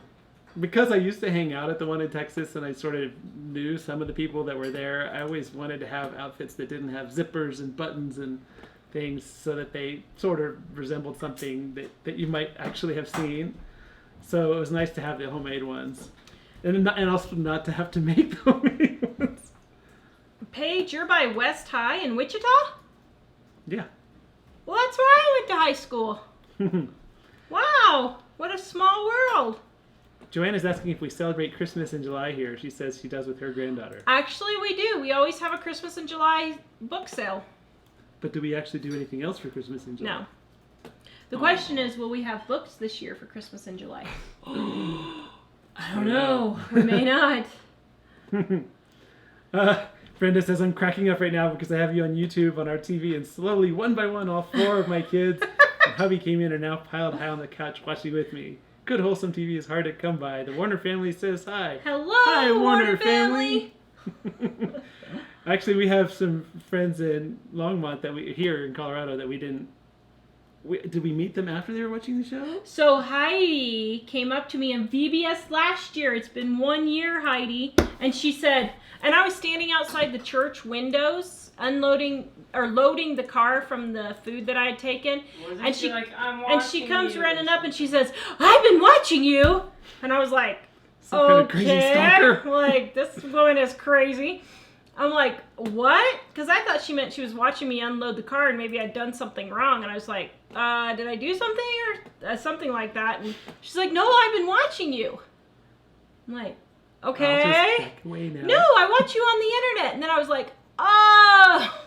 because I used to hang out at the one in Texas and I sort of knew some of the people that were there, I always wanted to have outfits that didn't have zippers and buttons and things so that they sort of resembled something that you might actually have seen. So it was nice to have the homemade ones. And also not to have to make the homemade ones. Paige, you're by West High in Wichita? Yeah. Well, that's where I went to high school. Wow, what a small world. Joanna's asking if we celebrate Christmas in July here. She says she does with her granddaughter. Actually, we do. We always have a Christmas in July book sale. But do we actually do anything else for Christmas in July? No. The question is, will we have books this year for Christmas in July? I don't know. We may not. Brenda says, I'm cracking up right now because I have you on YouTube on our TV, and slowly, one by one, all four of my kids and hubby came in and are now piled high on the couch watching with me. Good wholesome TV is hard to come by. The Warner family says hi. Hello, hi, Warner family. Actually, we have some friends in Longmont here in Colorado that we didn't. Did we meet them after they were watching the show? So Heidi came up to me in VBS last year. It's been 1 year, Heidi. And she said, and I was standing outside the church windows loading the car from the food that I had taken. And she comes running up and she says, I've been watching you. And I was like, some kind of crazy stalker. Like, this woman is crazy. I'm like, what? Because I thought she meant she was watching me unload the car and maybe I'd done something wrong. And I was like, did I do something or something like that? And she's like, no, I've been watching you. I'm like, okay. I'll just back away now. No, I watch you on the internet. And then I was like, oh.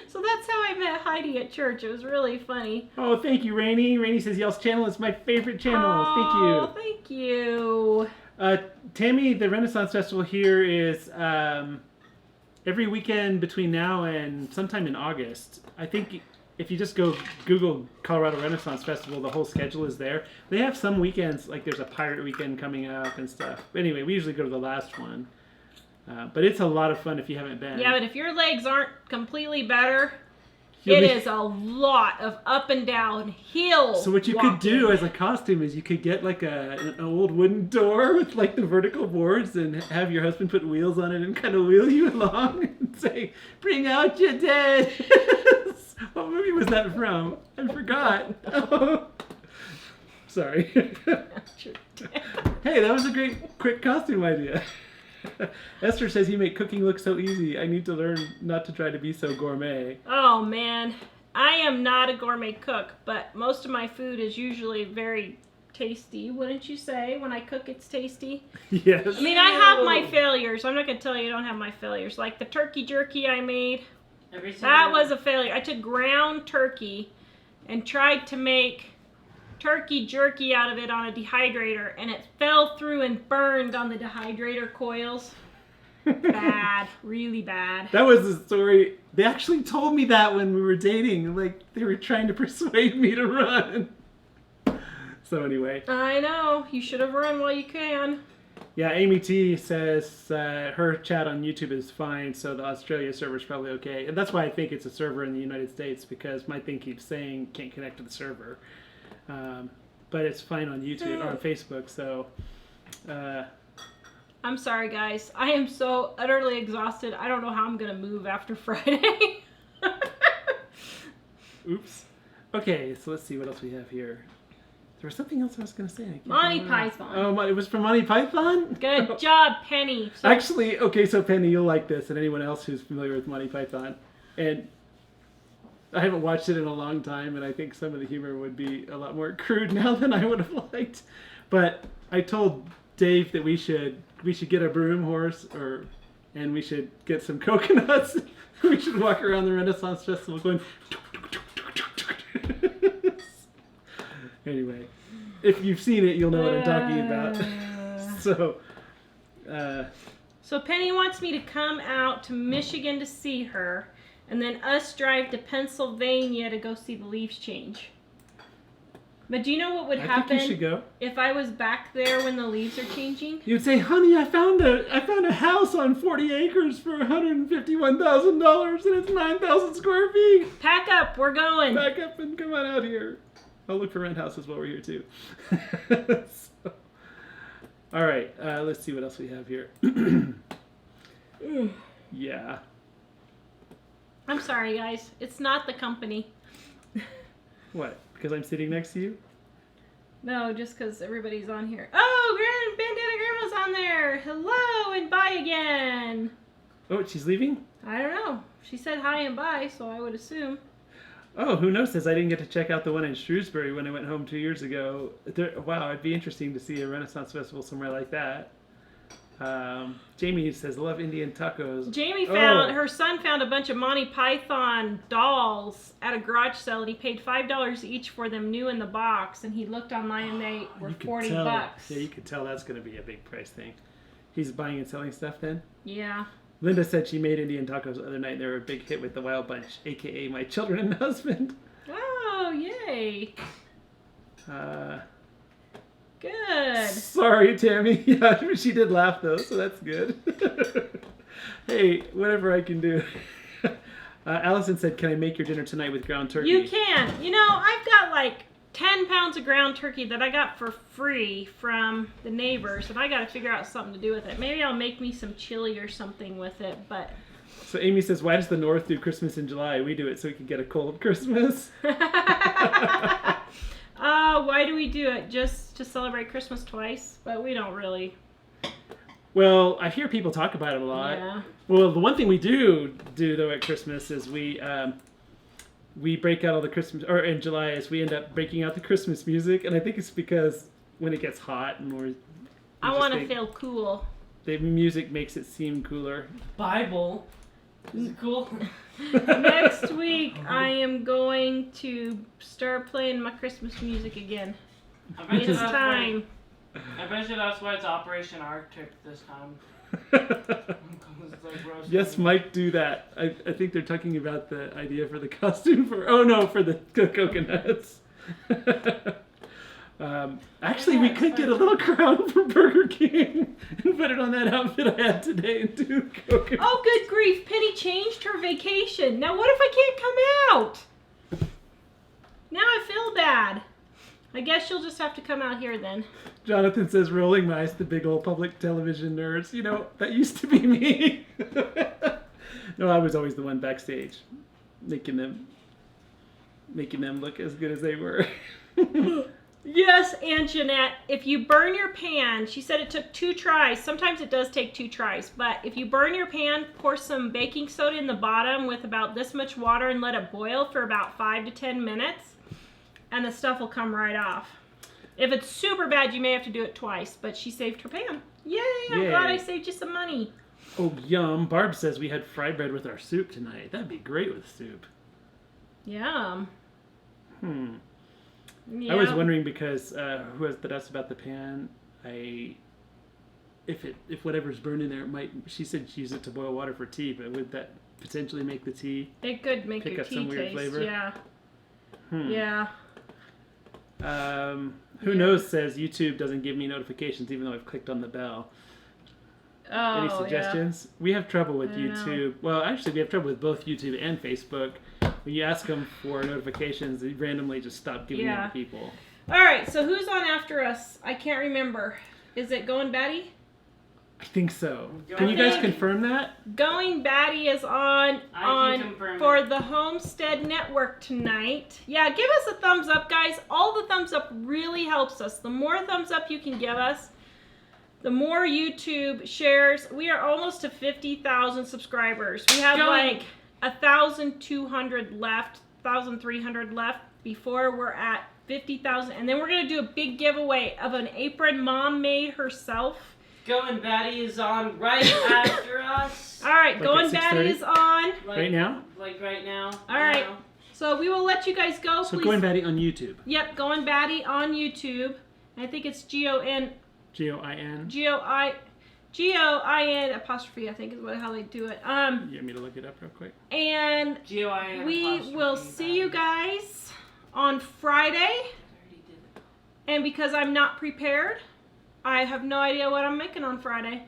So that's how I met Heidi at church. It was really funny. Oh, thank you, Rainey. Rainey says y'all's channel is my favorite channel. Thank you. Oh, thank you. Tammy, the Renaissance Festival here is every weekend between now and sometime in August. I think if you just go Google Colorado Renaissance Festival, the whole schedule is there. They have some weekends, like there's a pirate weekend coming up and stuff. But anyway, we usually go to the last one. But it's a lot of fun if you haven't been. Yeah, but if your legs aren't completely better, It is a lot of up and down hills. So what you could do as a costume is you could get like an old wooden door with like the vertical boards and have your husband put wheels on it and kind of wheel you along and say, "Bring out your dead." What movie was that from? I forgot. Oh. Sorry. Hey, that was a great quick costume idea. Esther says you make cooking look so easy. I need to learn not to try to be so gourmet. Oh man, I am not a gourmet cook, but most of my food is usually very tasty, wouldn't you say? When I cook, it's tasty. Yes. I mean, I have my failures. I'm not gonna tell you I don't have my failures. Like the turkey jerky I made, that was a failure. I took ground turkey and tried to make turkey jerky out of it on a dehydrator, and it fell through and burned on the dehydrator coils. Bad, really bad. That was the story. They actually told me that when we were dating. Like, they were trying to persuade me to run. So anyway. I know. You should have run while you can. Yeah, Amy T says her chat on YouTube is fine, so the Australia server is probably okay. And that's why I think it's a server in the United States, because my thing keeps saying can't connect to the server. But it's fine on YouTube or on Facebook, so... I'm sorry, guys. I am so utterly exhausted. I don't know how I'm going to move after Friday. Oops. Okay, so let's see what else we have here. There was something else I was going to say. I can't Monty remember. Python. Oh, it was from Monty Python? Good job, Penny. So, Actually, okay, so Penny, you'll like this, and anyone else who's familiar with Monty Python. And I haven't watched it in a long time, and I think some of the humor would be a lot more crude now than I would have liked. But I told Dave that we should get a broom horse, and we should get some coconuts. We should walk around the Renaissance Festival going. Anyway, if you've seen it, you'll know what I'm talking about. So Penny wants me to come out to Michigan to see her, and then us drive to Pennsylvania to go see the leaves change. But do you know what would I happen think you should go. if I was back there when the leaves are changing? You'd say, "Honey, I found a house on 40 acres for $151,000, and it's 9,000 square feet. Pack up, we're going. Back up and come on out here." I'll look for rent houses while we're here too. So, all right, let's see what else we have here. Yeah. I'm sorry, guys. It's not the company. What? Because I'm sitting next to you? No, just because everybody's on here. Oh, Bandana Grandma's on there. Hello and bye again. Oh, she's leaving? I don't know. She said hi and bye, so I would assume. Oh, who knows? Says I didn't get to check out the one in Shrewsbury when I went home 2 years ago. Wow, it'd be interesting to see a Renaissance Festival somewhere like that. Jamie says, "Love Indian tacos." Jamie found, her son found a bunch of Monty Python dolls at a garage sale, and he paid $5 each for them new in the box, and he looked online and they were $40. Yeah, you could tell that's going to be a big price thing. He's buying and selling stuff then? Yeah. Linda said she made Indian tacos the other night, and they were a big hit with the Wild Bunch, a.k.a. my children and husband. Oh, yay. Good. Sorry, Tammy. Yeah, she did laugh, though, so that's good. Hey, whatever I can do. Allison said, "Can I make your dinner tonight with ground turkey?" You can. You know, I've got like 10 pounds of ground turkey that I got for free from the neighbors, and I got to figure out something to do with it. Maybe I'll make me some chili or something with it, but... So Amy says, "Why does the North do Christmas in July? We do it so we can get a cold Christmas." Why do we do it? Just to celebrate Christmas twice? But we don't really. Well, I hear people talk about it a lot. Yeah. Well, the one thing we do though at Christmas is we break out all the Christmas, or in July is we end up breaking out the Christmas music, and I think it's because when it gets hot and I want to feel cool. The music makes it seem cooler. Bible. Is it cool? Next week, I am going to start playing my Christmas music again. It's time. I bet you that's why it's Operation Arctic this time. Yes, Mike, do that. I think they're talking about the idea for the costume for the coconuts. Actually, we could get a little crown from Burger King and put it on that outfit I had today and do coconut. Oh, good grief. Penny changed her vacation. Now what if I can't come out? Now I feel bad. I guess you'll just have to come out here then. Jonathan says, rolling my eyes, the big old public television nerds. You know, that used to be me. No, I was always the one backstage, making them look as good as they were. Yes, Aunt Jeanette, if you burn your pan, she said it took 2 tries. Sometimes it does take 2 tries, but if you burn your pan, pour some baking soda in the bottom with about this much water and let it boil for about 5 to 10 minutes, and the stuff will come right off. If it's super bad, you may have to do it twice, but she saved her pan. Yay, I'm Yay. glad I saved you some money. Oh, yum. Barb says we had fried bread with our soup tonight. That'd be great with soup. Yum. I was wondering because who has asked about the pan? If whatever's burned in there, it might. She said she used it to boil water for tea, but would that potentially make the tea? It could make pick your up tea some weird taste. flavor? Yeah. Yeah. Who knows says YouTube doesn't give me notifications even though I've clicked on the bell. Oh, Any suggestions? We have trouble with I know. YouTube. Well, actually, we have trouble with both YouTube and Facebook. When you ask them for notifications, they randomly just stop giving them to people. All right, so who's on after us? I can't remember. Is it Going Batty? I think so. Can you guys confirm that? Going Batty is on I can confirm for it. the Homestead Network tonight. Yeah, give us a thumbs up, guys. All the thumbs up really helps us. The more thumbs up you can give us, the more YouTube shares. We are almost to 50,000 subscribers. We have like 1,200 left, 1,300 left before we're at 50,000. And then we're going to do a big giveaway of an apron Mom made herself. Going Batty is on right after us. All right, Like Going at Batty 6:30? is on. Right now? Like right now. All right. So we will let you guys go. So Please. Going Batty on YouTube. Yep, Going Batty on YouTube. I think it's G-O-N. G-O-I-N. G-O-I-N apostrophe, I think is how they do it. You want me to look it up real quick? And G-O-I-N we will see you guys on Friday. And because I'm not prepared, I have no idea what I'm making on Friday.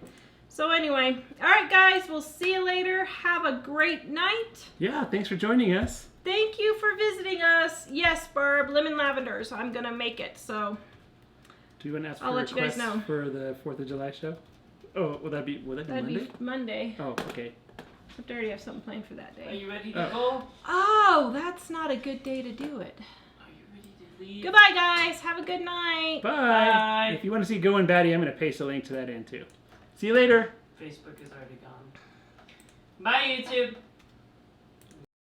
So anyway, all right, guys, we'll see you later. Have a great night. Yeah, thanks for joining us. Thank you for visiting us. Yes, Barb, lemon lavenders. I'm gonna make it. So Do you want to ask I'll for let you guys requests know. for the 4th of July show? Oh, will that be that'd Monday? be Monday. Oh, okay. Except I already have something planned for that Are day. you ready to go? Oh, that's not a good day to do it. Are you ready to leave? Goodbye, guys. Have a good night. Bye. Bye. If you want to see Going Batty, I'm going to paste a link to that in too. See you later. Facebook is already gone. Bye, YouTube.